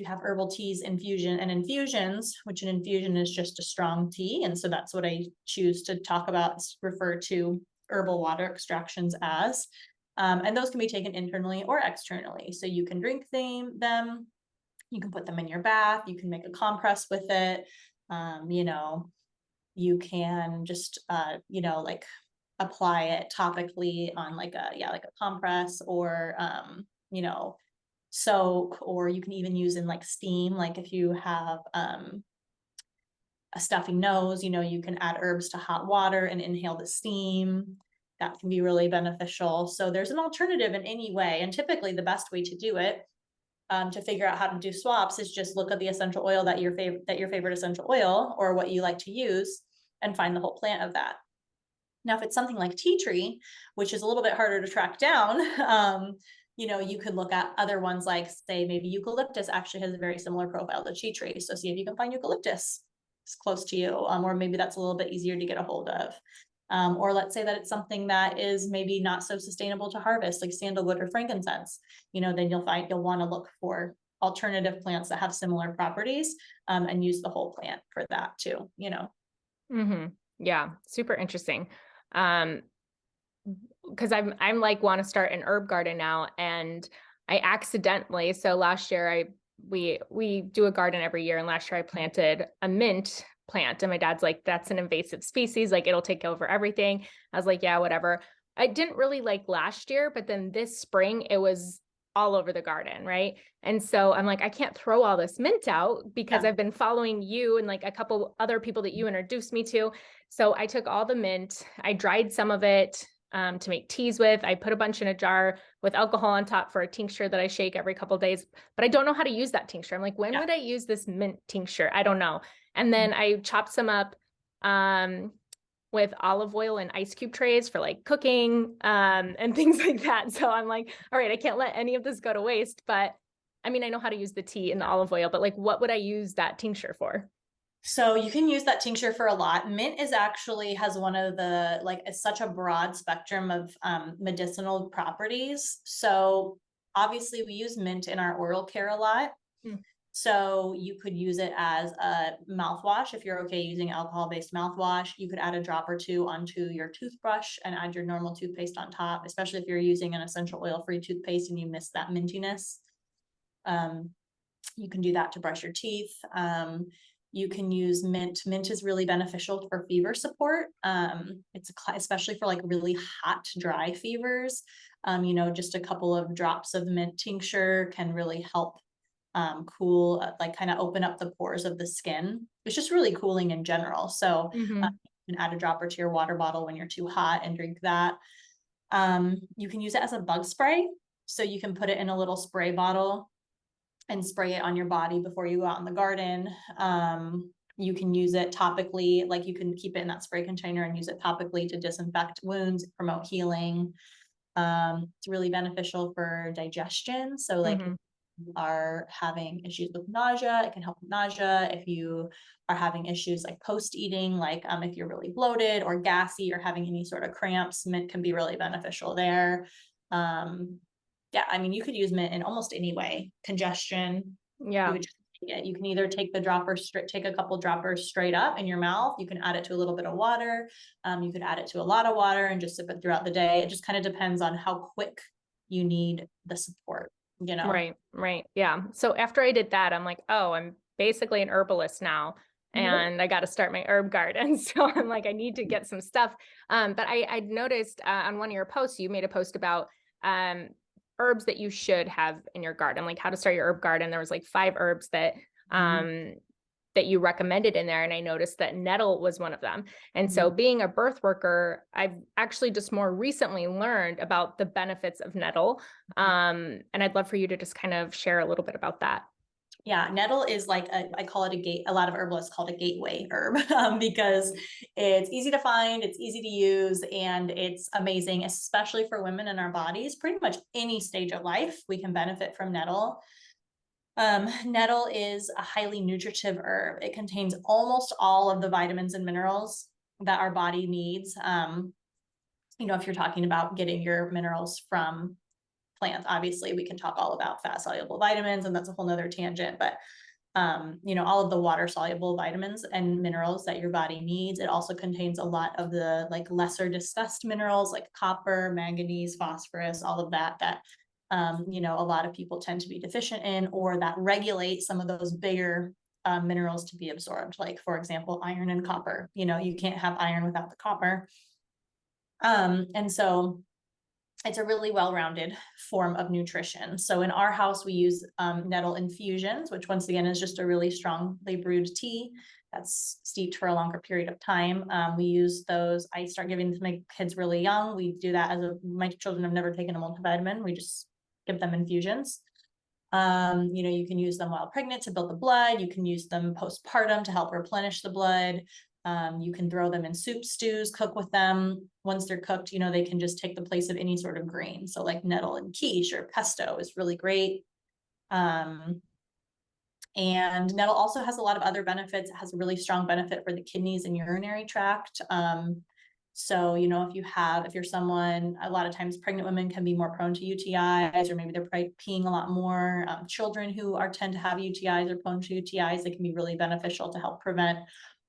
have herbal teas, infusion and infusions, which an infusion is just a strong tea. And so that's what I choose to talk about, refer to herbal water extractions as. And those can be taken internally or externally. So you can drink them, you can put them in your bath, you can make a compress with it. You can just, like apply it topically on like a compress, or, soak, or you can even use in like steam. Like if you have, a stuffy nose, you can add herbs to hot water and inhale the steam. That can be really beneficial. So there's an alternative in any way. And typically the best way to do it, to figure out how to do swaps, is just look at the essential oil that your favorite essential oil, or what you like to use, and find the whole plant of that. Now, if it's something like tea tree, which is a little bit harder to track down, you could look at other ones, like say maybe eucalyptus actually has a very similar profile to tea tree. So see if you can find eucalyptus close to you, or maybe that's a little bit easier to get a hold of. Or let's say that it's something that is maybe not so sustainable to harvest, like sandalwood or frankincense, then you'll want to look for alternative plants that have similar properties, and use the whole plant for that too, Mm-hmm. Yeah. Super interesting. Cause I'm like, want to start an herb garden now, and I accidentally, so last year we do a garden every year, and last year I planted a mint plant, and my dad's like, that's an invasive species, like it'll take over everything. I was like, yeah, whatever. I didn't really like last year, but then this spring it was all over the garden, right? And so I'm like, I can't throw all this mint out, because Yeah. I've been following you and like a couple other people that you introduced me to. So I took all the mint, I dried some of it, to make teas with. I put a bunch in a jar with alcohol on top for a tincture that I shake every couple of days, but I don't know how to use that tincture. I'm like, when would I use this mint tincture? I don't know. And then I chopped some up, with olive oil and ice cube trays for like cooking, and things like that. So I'm like, all right, I can't let any of this go to waste, but I mean, I know how to use the tea and the olive oil, but like, what would I use that tincture for? So you can use that tincture for a lot. Mint has one of the, it's such a broad spectrum of medicinal properties. So obviously we use mint in our oral care a lot. So you could use it as a mouthwash. If you're okay using alcohol-based mouthwash, you could add a drop or two onto your toothbrush and add your normal toothpaste on top, especially if you're using an essential oil-free toothpaste and you miss that mintiness. You can do that to brush your teeth. You can use mint. Mint is really beneficial for fever support. It's especially for like really hot, dry fevers. Just a couple of drops of mint tincture can really help cool, like kind of open up the pores of the skin. It's just really cooling in general. So Mm-hmm. you can add a dropper to your water bottle when you're too hot and drink that. You can use it as a bug spray. So you can put it in a little spray bottle and spray it on your body before you go out in the garden. You can use it topically, like you can keep it in that spray container and use it topically to disinfect wounds, promote healing. It's really beneficial for digestion. So like if you are having issues with nausea, it can help with nausea. If you are having issues like post-eating, like if you're really bloated or gassy or having any sort of cramps, mint can be really beneficial there. Yeah, I mean, you could use mint in almost any way. Congestion, Yeah. you would just take it. You can either take the droppers straight, take a couple droppers straight up in your mouth. You can add it to a little bit of water. You could add it to a lot of water and just sip it throughout the day. It just kind of depends on how quick you need the support, Right. Yeah. So after I did that, I'm like, oh, I'm basically an herbalist now, and I got to start my herb garden. So I'm like, I need to get some stuff. But I noticed on one of your posts, you made a post about herbs that you should have in your garden, like how to start your herb garden. There was like 5 herbs that that you recommended in there. And I noticed that nettle was one of them. And so being a birth worker, I've actually just more recently learned about the benefits of nettle. And I'd love for you to just kind of share a little bit about that. Yeah, nettle is like I call it a gate. A lot of herbalists call it a gateway herb because it's easy to find, it's easy to use, and it's amazing, especially for women in our bodies. Pretty much any stage of life, we can benefit from nettle. Nettle is a highly nutritive herb. It contains almost all of the vitamins and minerals that our body needs. If you're talking about getting your minerals from plants, obviously we can talk all about fat soluble vitamins, and that's a whole nother tangent, but all of the water soluble vitamins and minerals that your body needs. It also contains a lot of the like lesser discussed minerals like copper, manganese, phosphorus, all of that a lot of people tend to be deficient in, or that regulate some of those bigger minerals to be absorbed. Like, for example, iron and copper. You can't have iron without the copper. And so it's a really well-rounded form of nutrition. So in our house, we use nettle infusions, which once again is just a really strongly brewed tea that's steeped for a longer period of time. We use those. I start giving them to my kids really young. We do that my children have never taken a multivitamin. We just give them infusions. You can use them while pregnant to build the blood. You can use them postpartum to help replenish the blood. You can throw them in soup, stews, cook with them. Once they're cooked, they can just take the place of any sort of green. So like nettle and quiche or pesto is really great. And nettle also has a lot of other benefits. It has a really strong benefit for the kidneys and urinary tract. So, if you're someone, a lot of times pregnant women can be more prone to UTIs, or maybe they're peeing a lot more. Children who tend to have UTIs or prone to UTIs, it can be really beneficial to help prevent,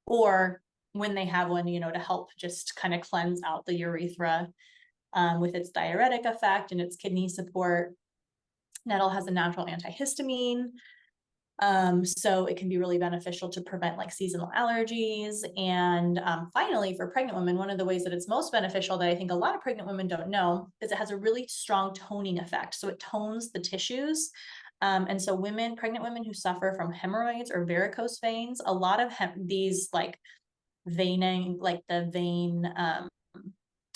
or when they have one, to help just kind of cleanse out the urethra with its diuretic effect and its kidney support. Nettle has a natural antihistamine. So it can be really beneficial to prevent like seasonal allergies. And finally, for pregnant women, one of the ways that it's most beneficial that I think a lot of pregnant women don't know is it has a really strong toning effect. So it tones the tissues. And so pregnant women who suffer from hemorrhoids or varicose veins, a lot of these like veining, like the vein,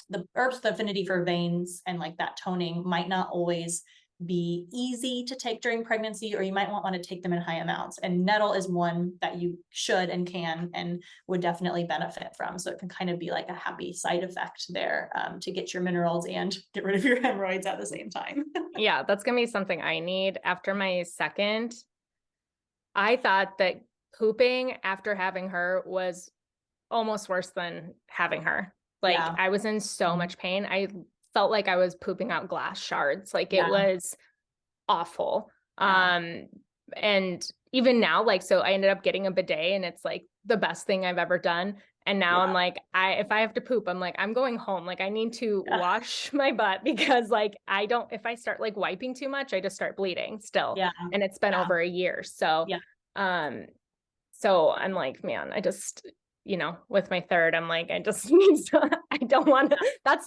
the herbs, the affinity for veins and like that toning might not always be easy to take during pregnancy, or you might want to take them in high amounts. And nettle is one that you should and can and would definitely benefit from. So it can kind of be like a happy side effect there to get your minerals and get rid of your hemorrhoids at the same time. Yeah, that's going to be something I need after my second. I thought that pooping after having her was almost worse than having her. Like Yeah. I was in so much pain. I felt like I was pooping out glass shards. Like it Yeah. was awful. Yeah. And even now, like, so I ended up getting a bidet and it's like the best thing I've ever done. And now I'm like, if I have to poop, I'm like, I'm going home. Like I need to wash my butt because like, if I start like wiping too much, I just start bleeding still. Yeah. And it's been over a year. So, so I'm like, man, I just, with my third, I'm like, I just need to, I don't want to,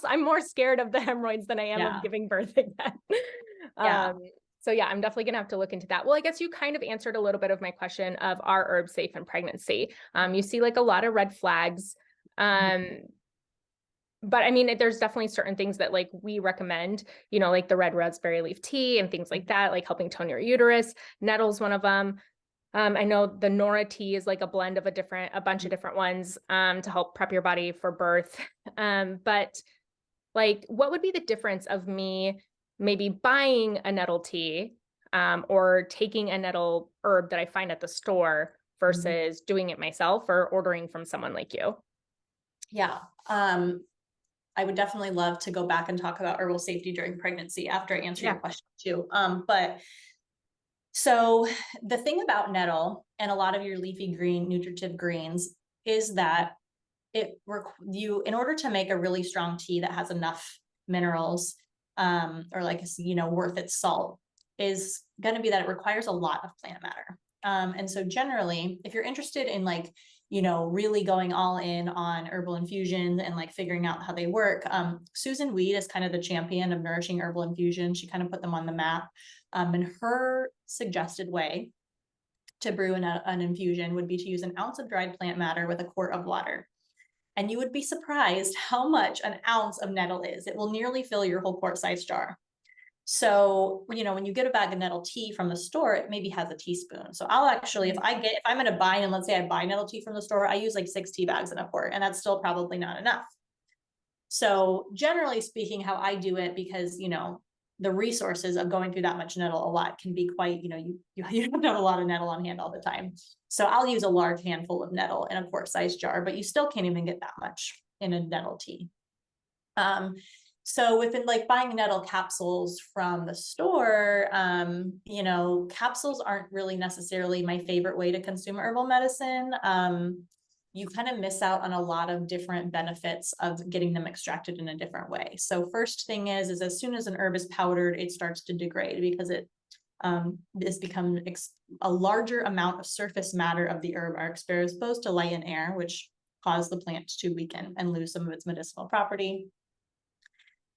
I'm more scared of the hemorrhoids than I am of giving birth again. So yeah, I'm definitely going to have to look into that. Well, I guess you kind of answered a little bit of my question of are herbs safe in pregnancy? You see like a lot of red flags. But I mean, there's definitely certain things that like we recommend, like the red raspberry leaf tea and things like that, like helping tone your uterus. Nettle's one of them. I know the Nora tea is like a blend of a bunch of different ones to help prep your body for birth. But like, what would be the difference of me maybe buying a nettle tea or taking a nettle herb that I find at the store versus doing it myself or ordering from someone like you? Yeah. I would definitely love to go back and talk about herbal safety during pregnancy after I answer your question too. But so the thing about nettle and a lot of your leafy green, nutritive greens is that in order to make a really strong tea that has enough minerals, or like, worth its salt, is going to be that it requires a lot of plant matter. And so generally, if you're interested in like, really going all in on herbal infusions and like figuring out how they work, Susan Weed is kind of the champion of nourishing herbal infusion. She kind of put them on the map. And her suggested way to brew an infusion would be to use an ounce of dried plant matter with a quart of water. And you would be surprised how much an ounce of nettle is. It will nearly fill your whole quart-sized jar. So, when you get a bag of nettle tea from the store, it maybe has a teaspoon. So I'll actually, if I'm going to buy, and let's say I buy nettle tea from the store, I use like 6 tea bags in a quart, and that's still probably not enough. So generally speaking, how I do it, because, the resources of going through that much nettle a lot can be quite, you don't have a lot of nettle on hand all the time. So I'll use a large handful of nettle in a quart size jar, but you still can't even get that much in a nettle tea. So within like buying nettle capsules from the store, capsules aren't really necessarily my favorite way to consume herbal medicine. You kind of miss out on a lot of different benefits of getting them extracted in a different way. So first thing is as soon as an herb is powdered, it starts to degrade because it is become a larger amount of surface matter of the herb are exposed to light and air, which cause the plant to weaken and lose some of its medicinal property.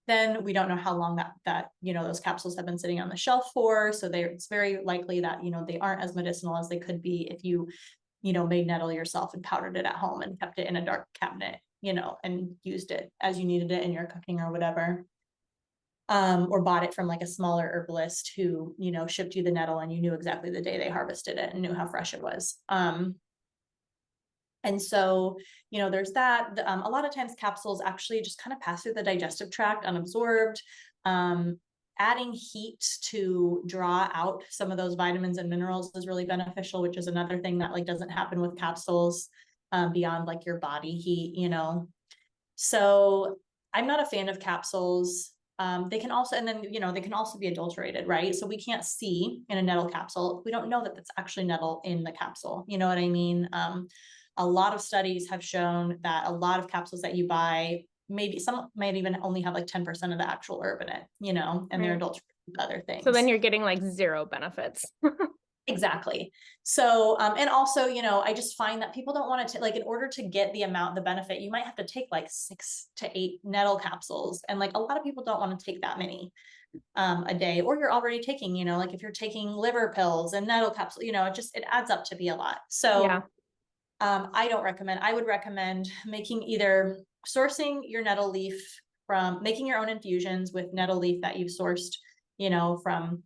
Then we don't know how long that those capsules have been sitting on the shelf for. So it's very likely that, they aren't as medicinal as they could be if you made nettle yourself and powdered it at home and kept it in a dark cabinet, and used it as you needed it in your cooking or whatever. Or bought it from like a smaller herbalist who, shipped you the nettle and you knew exactly the day they harvested it and knew how fresh it was. And so, there's that. A lot of times capsules actually just kind of pass through the digestive tract unabsorbed. Adding heat to draw out some of those vitamins and minerals is really beneficial, which is another thing that like doesn't happen with capsules beyond like your body heat, So I'm not a fan of capsules. They can also, and then, they can also be adulterated, right? So we can't see in a nettle capsule. We don't know that that's actually nettle in the capsule. You know what I mean? A lot of studies have shown that a lot of capsules that you buy, maybe some might even only have like 10% of the actual herb in it, and they're adulterated with other things. So then you're getting like zero benefits. Exactly. So, and also, I just find that people don't want to like, in order to get the benefit, you might have to take like 6 to 8 nettle capsules. And like, a lot of people don't want to take that many a day, or you're already taking, like if you're taking liver pills and nettle capsules, it adds up to be a lot. So yeah. I would recommend either sourcing your nettle leaf from making your own infusions with nettle leaf that you've sourced, from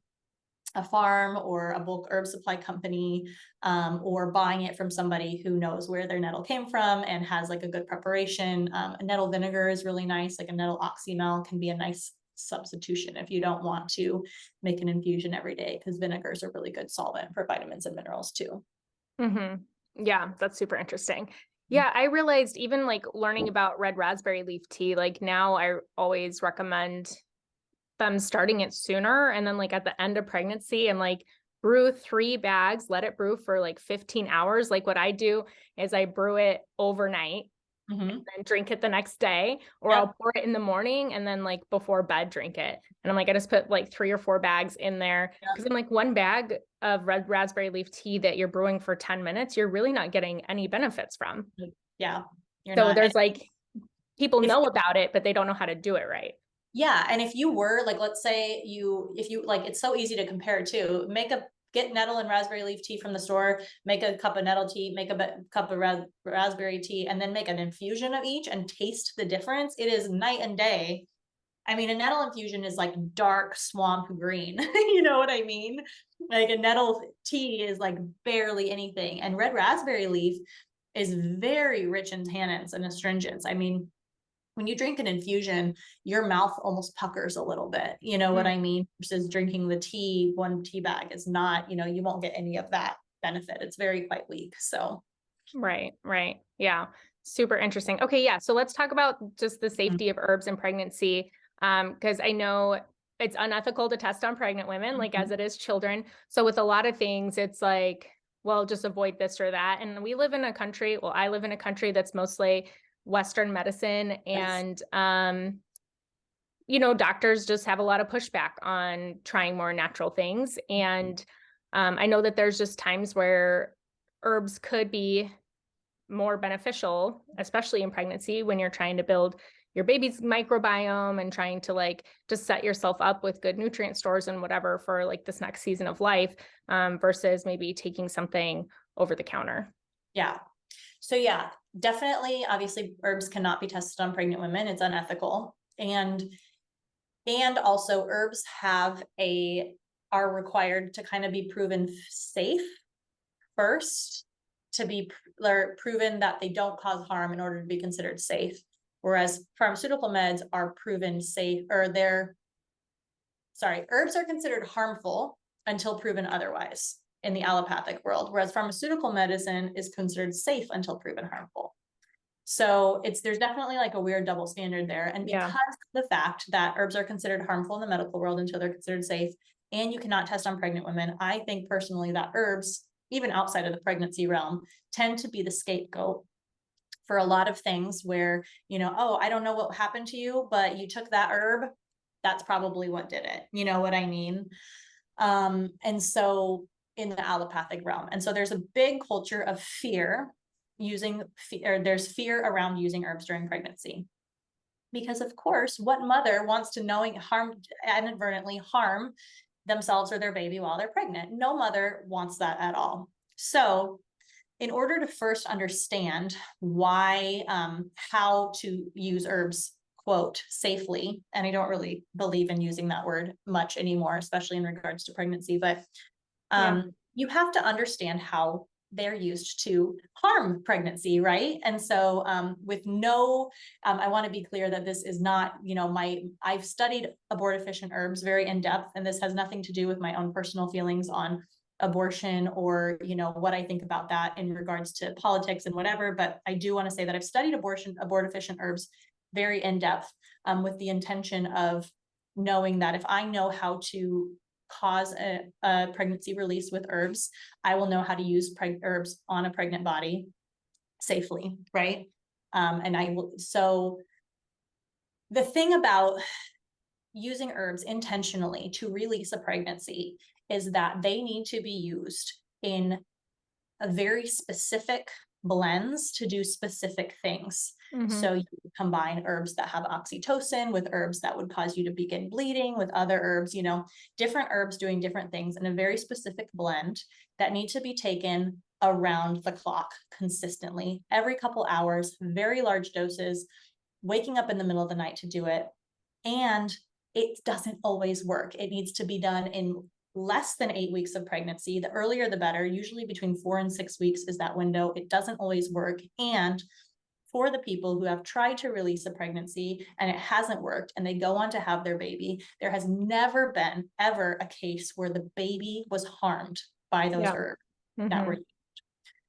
a farm or a bulk herb supply company, or buying it from somebody who knows where their nettle came from and has like a good preparation. A nettle vinegar is really nice. Like a nettle oxymel can be a nice substitution if you don't want to make an infusion every day, because vinegar is a really good solvent for vitamins and minerals too. Mm-hmm. Yeah, that's super interesting. Yeah, I realized even like learning about red raspberry leaf tea, like now I always recommend them starting it sooner, and then like at the end of pregnancy, and like brew 3 bags, let it brew for like 15 hours. Like what I do is I brew it overnight and then drink it the next day, or I'll pour it in the morning and then like before bed drink it. And I'm like, I just put like 3 or 4 bags in there, because in like 1 bag of red raspberry leaf tea that you're brewing for 10 minutes, you're really not getting any benefits from. Yeah. So there's like, people know about it, but they don't know how to do it right. Yeah. And if you were like, let's say if you like, it's so easy to compare too. Get nettle and raspberry leaf tea from the store, make a cup of nettle tea, make a cup of raspberry tea, and then make an infusion of each and taste the difference. It is night and day. I mean, a nettle infusion is like dark swamp green. You know what I mean? Like a nettle tea is like barely anything. And red raspberry leaf is very rich in tannins and astringents. I mean, when you drink an infusion, your mouth almost puckers a little bit, you know what I mean? Versus drinking the tea, 1 tea bag is not, you won't get any of that benefit. It's quite weak. So. Right. Yeah. Super interesting. Okay. Yeah. So let's talk about just the safety of herbs in pregnancy. Because I know it's unethical to test on pregnant women, like as it is children. So with a lot of things, it's like, well, just avoid this or that. And we live in a country, well, I live in a country that's mostly Western medicine, and doctors just have a lot of pushback on trying more natural things. And I know that there's just times where herbs could be more beneficial, especially in pregnancy, when you're trying to build your baby's microbiome and trying to like just set yourself up with good nutrient stores and whatever for like this next season of life, versus maybe taking something over the counter. Yeah. So yeah, definitely. Obviously, herbs cannot be tested on pregnant women. It's unethical. And And also herbs are required to kind of be proven safe first, to be proven that they don't cause harm in order to be considered safe. Whereas pharmaceutical meds are proven safe, or herbs are considered harmful until proven otherwise in the allopathic world, whereas pharmaceutical medicine is considered safe until proven harmful. So there's definitely like a weird double standard there. And because of the fact that herbs are considered harmful in the medical world until they're considered safe, and you cannot test on pregnant women, I think personally that herbs, even outside of the pregnancy realm, tend to be the scapegoat for a lot of things where, oh, I don't know what happened to you, but you took that herb. That's probably what did it. You know what I mean? And so in the allopathic realm. And so there's a big culture of fear there's fear around using herbs during pregnancy. Because of course, what mother wants to inadvertently harm themselves or their baby while they're pregnant? No mother wants that at all. So in order to first understand how to use herbs, quote, safely, and I don't really believe in using that word much anymore, especially in regards to pregnancy, but you have to understand how they're used to harm pregnancy, right? And so I want to be clear that this is not, I've studied abortifacient herbs very in depth, and this has nothing to do with my own personal feelings on abortion or, what I think about that in regards to politics and whatever. But I do want to say that I've studied abortifacient herbs very in depth with the intention of knowing that if I know how to cause a pregnancy release with herbs, I will know how to use herbs on a pregnant body safely, right? So the thing about using herbs intentionally to release a pregnancy is that they need to be used in a very specific blends to do specific things. So you combine herbs that have oxytocin with herbs that would cause you to begin bleeding, with other herbs, different herbs doing different things in a very specific blend that need to be taken around the clock consistently, every couple hours, very large doses, waking up in the middle of the night to do it. And it doesn't always work. It needs to be done in less than 8 weeks of pregnancy. The earlier, the better. Usually between 4 and 6 weeks is that window. It doesn't always work. And for the people who have tried to release a pregnancy and it hasn't worked and they go on to have their baby, there has never been ever a case where the baby was harmed by those herbs that were used.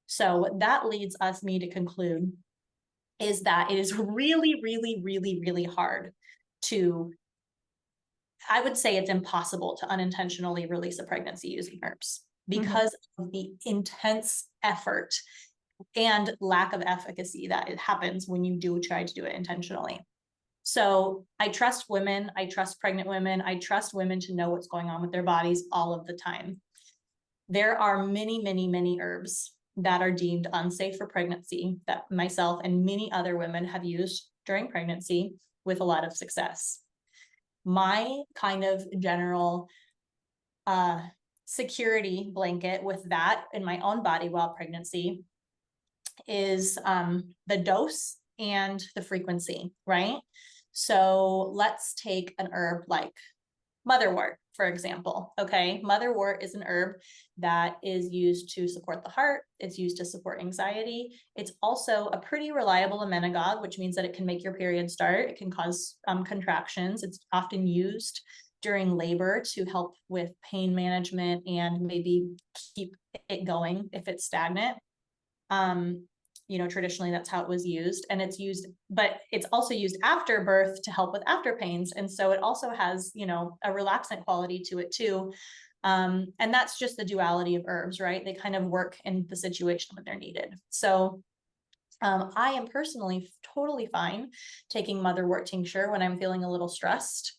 So what that leads me to conclude is that it is really, really, really, really hard I would say it's impossible to unintentionally release a pregnancy using herbs because of the intense effort and lack of efficacy that it happens when you do try to do it intentionally. So I trust women, I trust pregnant women, I trust women to know what's going on with their bodies all of the time. There are many, many, many herbs that are deemed unsafe for pregnancy that myself and many other women have used during pregnancy with a lot of success. My kind of general security blanket with that in my own body while pregnancy is the dose and the frequency, right? So let's take an herb like motherwort, for example. Okay, motherwort is an herb that is used to support the heart. It's used to support anxiety. It's also a pretty reliable emmenagogue, which means that it can make your period start. It can cause contractions. It's often used during labor to help with pain management and maybe keep it going if it's stagnant. Traditionally that's how it was used, and but it's also used after birth to help with after pains. And so it also has, a relaxant quality to it too. And that's just the duality of herbs, right? They kind of work in the situation when they're needed. So I am personally totally fine taking motherwort tincture when I'm feeling a little stressed.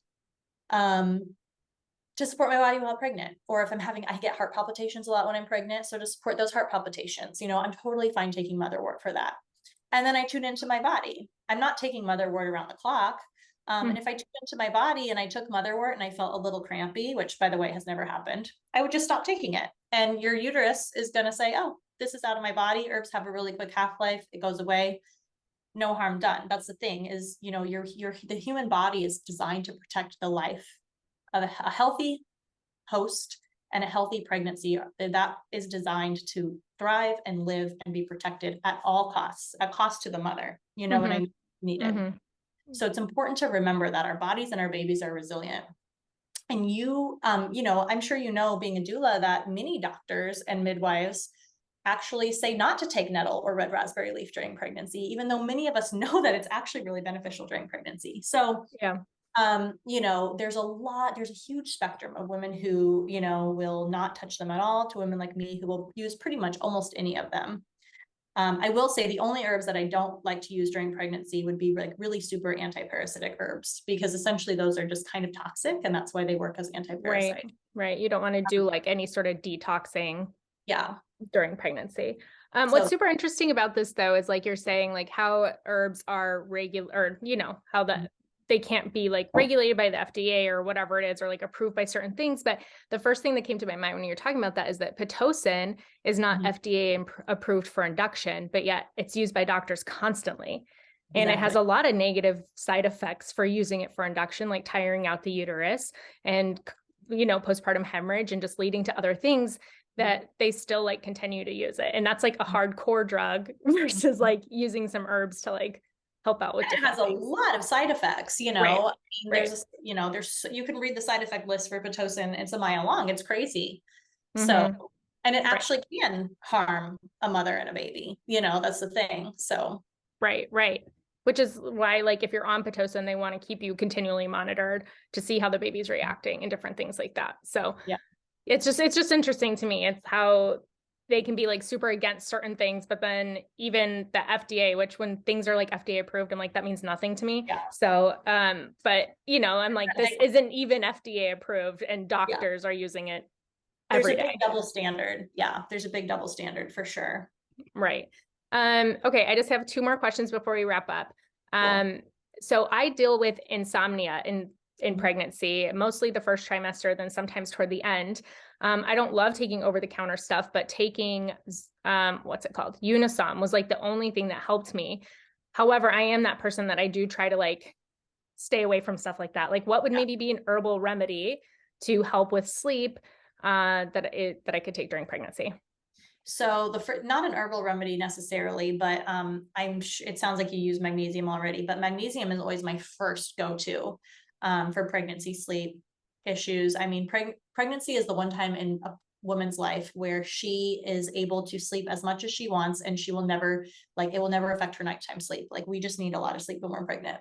To support my body while pregnant, or if I get heart palpitations a lot when I'm pregnant. So to support those heart palpitations, I'm totally fine taking motherwort for that. And then I tune into my body. I'm not taking motherwort around the clock. And if I tune into my body and I took motherwort and I felt a little crampy, which by the way has never happened, I would just stop taking it. And your uterus is going to say, oh, this is out of my body. Herbs have a really quick half-life. It goes away. no harm done. That's the thing is, you know, the human body is designed to protect the life of a healthy host, and a healthy pregnancy that is designed to thrive and live and be protected at all costs, at cost to the mother, you know what I mean? Needed. So it's important to remember that our bodies and our babies are resilient. And you know, I'm sure you know, being a doula, that many doctors and midwives actually say not to take nettle or red raspberry leaf during pregnancy, even though many of us know that it's actually really beneficial during pregnancy. So Yeah. you know, there's a huge spectrum of women who, you know, will not touch them at all, to women like me who will use pretty much almost any of them. I will say the only herbs that I don't like to use during pregnancy would be like really super anti-parasitic herbs, because essentially those are just kind of toxic, and that's why they work as anti-parasite. Right. You don't want to do like any sort of detoxing Yeah. during pregnancy. So What's super interesting about this though is like you're saying like how herbs are regular, or you know, how they can't be like regulated by the FDA or whatever it is, or like approved by certain things. But the first thing that came to my mind when you're talking about that is that Pitocin is not FDA approved for induction, but yet it's used by doctors constantly. And it has a lot of negative side effects for using it for induction, like tiring out the uterus and, you know, postpartum hemorrhage, and just leading to other things, that they still like continue to use it. And that's like a hardcore drug versus like using some herbs to like help out with it has a lot of side effects, you know. Right. I mean, there's you know, you can read the side effect list for Pitocin, it's a mile long, it's crazy. So, and it actually can harm a mother and a baby, you know, that's the thing. So right. Which is why, like, if you're on Pitocin, they want to keep you continually monitored to see how the baby's reacting and different things like that. So yeah, it's just interesting to me. It's how they can be like super against certain things, but then even the FDA, which when things are like FDA approved, I'm like, that means nothing to me. yeah. So, but you know, I'm like, this isn't even FDA approved, and doctors are using it every day. There's a big double standard. Yeah, there's a big double standard for sure. Right. Okay, I just have two more questions before we wrap up. So I deal with insomnia in pregnancy, mostly the first trimester, then sometimes toward the end. I don't love taking over-the-counter stuff, but taking, what's it called? Unisom was like the only thing that helped me. However, I am that person that I do try to like stay away from stuff like that. Like what would maybe be an herbal remedy to help with sleep that I could take during pregnancy? So not an herbal remedy necessarily, but it sounds like you use magnesium already, but magnesium is always my first go-to for pregnancy sleep issues. I mean, pregnancy is the one time in a woman's life where she is able to sleep as much as she wants, and she will never, like, it will never affect her nighttime sleep. Like, we just need a lot of sleep when we're pregnant.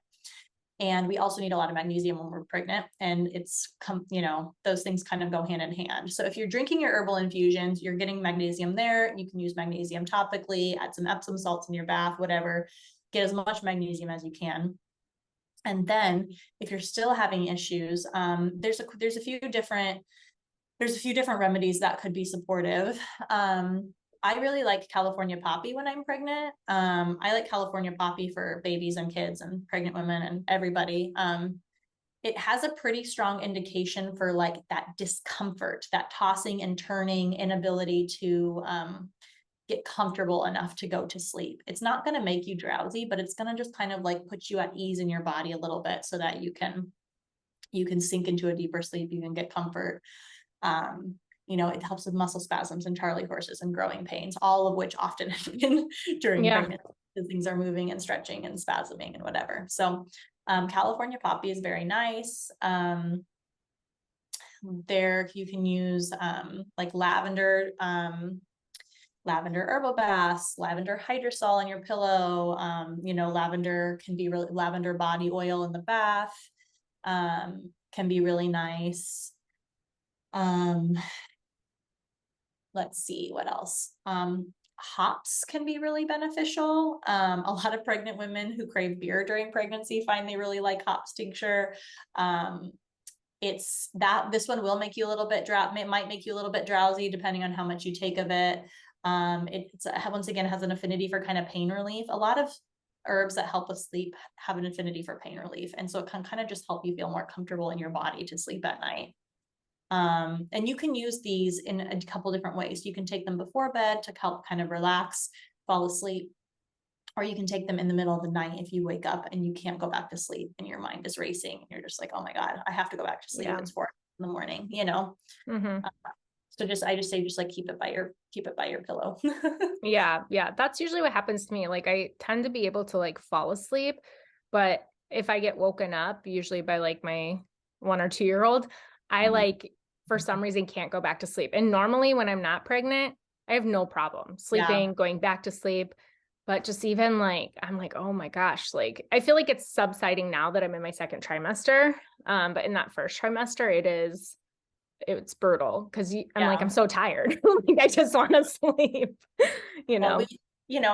And we also need a lot of magnesium when we're pregnant. And you know, those things kind of go hand in hand. So if you're drinking your herbal infusions, you're getting magnesium there. You can use magnesium topically, add some Epsom salts in your bath, whatever, get as much magnesium as you can. And then if you're still having issues, there's a few different remedies that could be supportive. I really like California poppy when I'm pregnant. I like California poppy for babies and kids and pregnant women and everybody. It has a pretty strong indication for like that discomfort, that tossing and turning, inability to get comfortable enough to go to sleep. It's not going to make you drowsy, but it's going to just kind of like put you at ease in your body a little bit so that you can sink into a deeper sleep, you can get comfort. You know, it helps with muscle spasms and Charlie horses and growing pains, all of which often happen during pregnancy because things are moving and stretching and spasming and whatever. So California poppy is very nice. There you can use like lavender herbal baths, lavender hydrosol in your pillow. You know, lavender can be really, lavender body oil in the bath can be really nice. Let's see what else. Hops can be really beneficial. A lot of pregnant women who crave beer during pregnancy find they really like hops tincture. This one will make you a little bit it might make you a little bit drowsy depending on how much you take of it. It's once again has an affinity for kind of pain relief. A lot of herbs that help with sleep have an affinity for pain relief, and so it can kind of just help you feel more comfortable in your body to sleep at night. And you can use these in a couple different ways. You can take them before bed to help kind of relax, fall asleep. or you can take them in the middle of the night if you wake up and you can't go back to sleep and your mind is racing and you're just like, oh my God, I have to go back to sleep. Yeah. It's 4 in the morning, you know? Mm-hmm. So I just say, just like keep it by your pillow. Yeah. Yeah. That's usually what happens to me. Like I tend to be able to like fall asleep, but if I get woken up, usually by like my 1 or 2 year old, I like for some reason can't go back to sleep. And normally when I'm not pregnant, I have no problem Yeah. sleeping, going back to sleep. But just even like, I'm like, oh my gosh, like I feel like it's subsiding now that I'm in my second trimester. But in that first trimester, it's brutal because I'm like, Yeah. I'm so tired. Like I just want to sleep, you Well, know?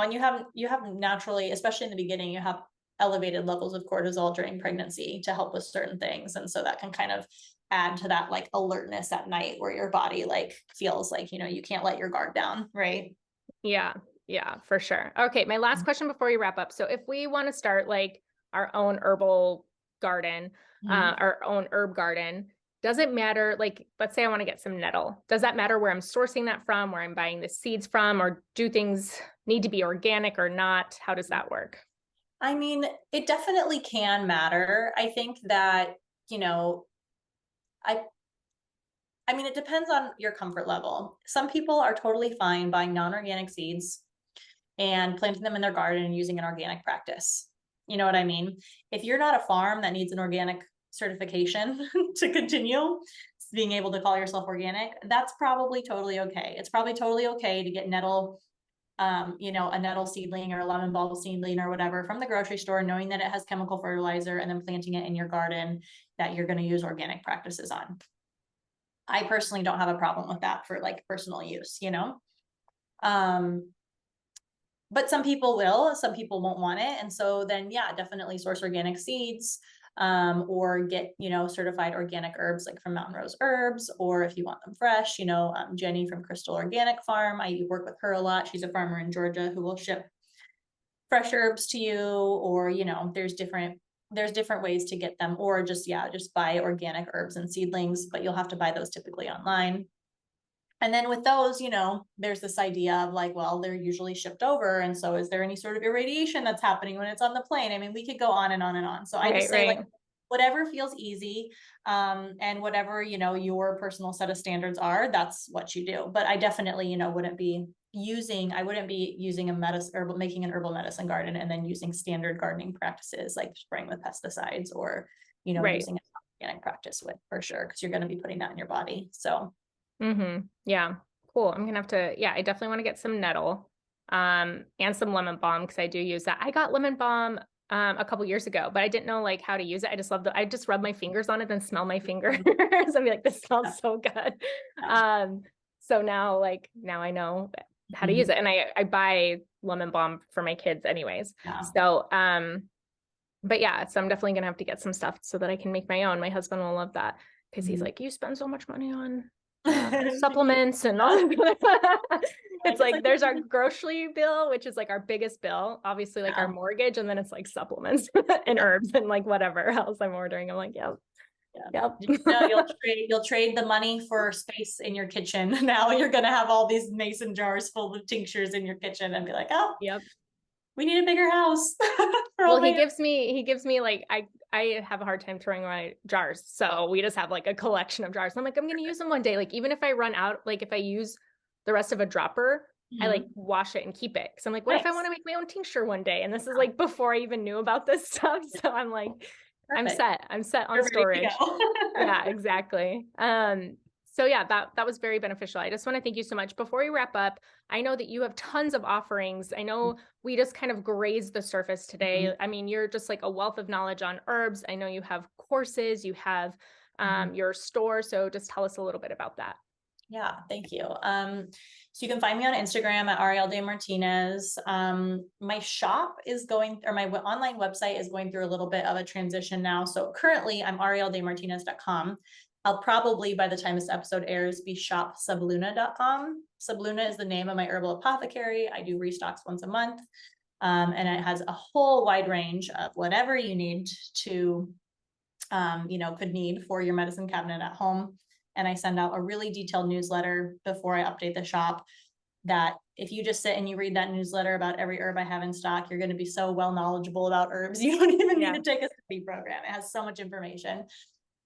and you have naturally, especially in the beginning, you have elevated levels of cortisol during pregnancy to help with certain things. And so that can kind of add to that like alertness at night where your body like feels like, you can't let your guard down, right? Yeah. Yeah, for sure. Okay. My last question before we wrap up. So if we want to start like our own herbal garden, Mhm. our own herb garden, does it matter? Like, let's say I want to get some nettle. Does that matter where I'm sourcing that from, where I'm buying the seeds from, or do things need to be organic or not? How does that work? I mean, it definitely can matter. I think that, you know, I I mean, it depends on your comfort level. Some people are totally fine buying non-organic seeds and planting them in their garden and using an organic practice. You know what I mean? If you're not a farm that needs an organic certification to continue being able to call yourself organic, that's probably totally okay. It's probably totally okay to get nettle, a nettle seedling or a lemon balm seedling or whatever from the grocery store, knowing that it has chemical fertilizer and then planting it in your garden that you're going to use organic practices on. I personally don't have a problem with that for like personal use, you know? Um, but some people will, some people won't want it. And so then, yeah, definitely source organic seeds, or get, certified organic herbs like from Mountain Rose Herbs, or if you want them fresh, Jenny from Crystal Organic Farm. I work with her a lot. She's a farmer in Georgia who will ship fresh herbs to you, or, there's different ways to get them, or just buy organic herbs and seedlings, but you'll have to buy those typically online. And then with those, there's this idea of like, well, they're usually shipped over. And so is there any sort of irradiation that's happening when it's on the plane? I mean, we could go on and on and on. So I Right, just say like, right. whatever feels easy, and whatever, your personal set of standards are, that's what you do. But I definitely, I wouldn't be using making an herbal medicine garden and then using standard gardening practices like spraying with pesticides or, Right. using an organic practice with, for sure. Cause you're going to be putting that in your body. So Yeah. Cool. I'm gonna have to, yeah, I definitely want to get some nettle, and some lemon balm because I do use that. I got lemon balm a couple years ago, but I didn't know like how to use it. I just rub my fingers on it, then smell my fingers and be like, this yeah. smells so good. Um, so now I know how to use Mhm. it. And I buy lemon balm for my kids anyways. Yeah. So, but yeah, so I'm definitely gonna have to get some stuff so that I can make my own. My husband will love that because he's Mhm. like, you spend so much money on Yeah. supplements and all. It's Like it's like like there's our grocery bill, which is like our biggest bill, obviously like our yeah, mortgage, and then it's like supplements and yeah, herbs and like whatever else I'm ordering. I'm like, yep, yeah. yep. You'll trade the money for space in your kitchen. Now you're gonna have all these mason jars full of tinctures in your kitchen and be like, oh, Yep. we need a bigger house for Well, all my. he gives me like I have a hard time throwing away jars. So we just have like a collection of jars. And I'm like, I'm gonna use them one day. Like even if I run out, like if I use the rest of a dropper, I like Mhm. wash it and keep it. Cause I'm like, what if I want Nice. to make my own tincture one day? And this is like before I even knew about this stuff. So I'm like, Perfect. I'm set on You're ready to storage. go. Yeah, exactly. So yeah, that was very beneficial. I just want to thank you so much. Before we wrap up, I know that you have tons of offerings. I know we just kind of grazed the surface today. Mhm. I mean, you're just like a wealth of knowledge on herbs. I know you have courses, you have Mhm. your store. So just tell us a little bit about that. Yeah, thank you. So you can find me on Instagram at Arielle De Martinez. My shop is going, or my online website is going through a little bit of a transition now. So currently I'm arielledemartinez.com. I'll probably, by the time this episode airs, be shop SubLuna.com. SubLuna is the name of my herbal apothecary. I do restocks once a month. And it has a whole wide range of whatever you need to, could need for your medicine cabinet at home. And I send out a really detailed newsletter before I update the shop that if you just sit and you read that newsletter about every herb I have in stock, you're going to be so well knowledgeable about herbs. You don't even need to take a study program. It has so much information.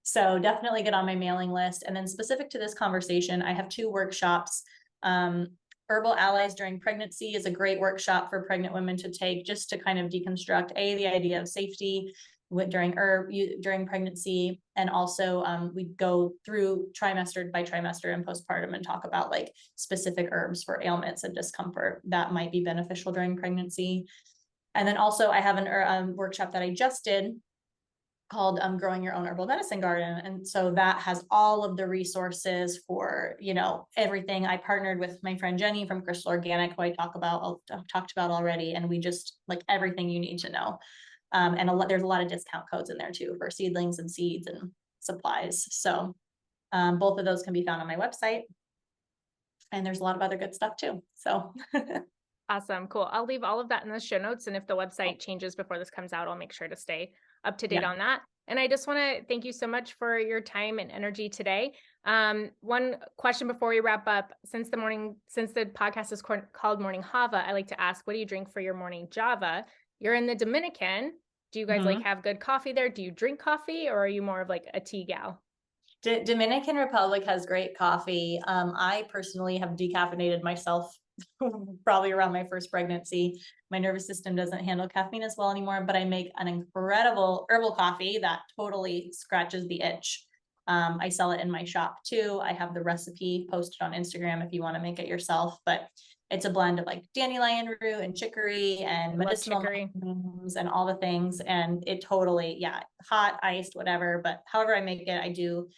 So definitely get on my mailing list. And then specific to this conversation, I have 2 workshops. Herbal Allies During Pregnancy is a great workshop for pregnant women to take, just to kind of deconstruct the idea of safety during pregnancy. And also we go through trimester by trimester and postpartum and talk about like specific herbs for ailments and discomfort that might be beneficial during pregnancy. And then also I have an workshop that I just did called Growing Your Own Herbal Medicine Garden. And so that has all of the resources for, you know, everything. I partnered with my friend Jenny from Crystal Organic, who I've talked about already. And we just like everything you need to know. And there's a lot of discount codes in there too for seedlings and seeds and supplies. So both of those can be found on my website. And there's a lot of other good stuff too. So Awesome. Cool. I'll leave all of that in the show notes. And if the website changes before this comes out, I'll make sure to stay up to date on that. And I just want to thank you so much for your time and energy today. One question before we wrap up, since the podcast is called Morning Java, I like to ask, what do you drink for your morning Java? You're in the Dominican. Do you guys like have good coffee there? Do you drink coffee, or are you more of like a tea gal? Dominican Republic has great coffee. I personally have decaffeinated myself probably around my first pregnancy. My nervous system doesn't handle caffeine as well anymore, but I make an incredible herbal coffee that totally scratches the itch. I sell it in my shop too. I have the recipe posted on Instagram if you want to make it yourself, but it's a blend of like dandelion root and chicory and medicinal mushrooms and all the things. And it totally, hot, iced, whatever. But however I make it, I do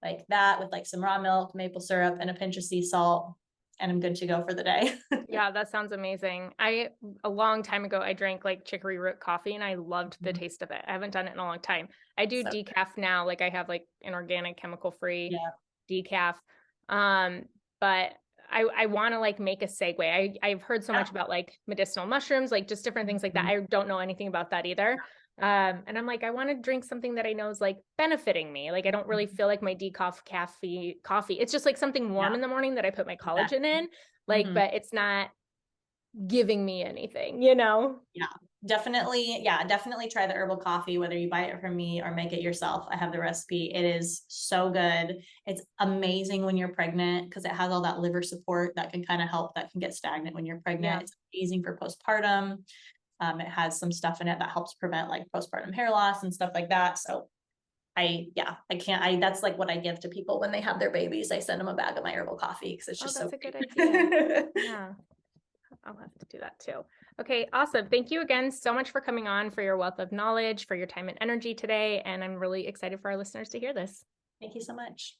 like that with like some raw milk, maple syrup, and a pinch of sea salt. And I'm good to go for the day. Yeah, that sounds amazing. A long time ago, I drank like chicory root coffee and I loved the taste of it. I haven't done it in a long time. I do decaf now. Like I have like an organic chemical free decaf. But I want to like make a segue. I've heard so much about like medicinal mushrooms, like just different things like that. I don't know anything about that either. And I'm like, I want to drink something that I know is like benefiting me. Like, I don't really feel like my decaf coffee. It's just like something warm in the morning that I put my collagen in, like, but it's not giving me anything, you know? Definitely try the herbal coffee, whether you buy it from me or make it yourself. I have the recipe. It is so good. It's amazing when you're pregnant because it has all that liver support that can kind of help, that can get stagnant when you're pregnant. It's amazing for postpartum. It has some stuff in it that helps prevent like postpartum hair loss and stuff like that. So that's like what I give to people when they have their babies. I send them a bag of my herbal coffee because it's just that's so a good idea. Yeah. I'll have to do that too. Okay, awesome. Thank you again so much for coming on, for your wealth of knowledge, for your time and energy today. And I'm really excited for our listeners to hear this. Thank you so much.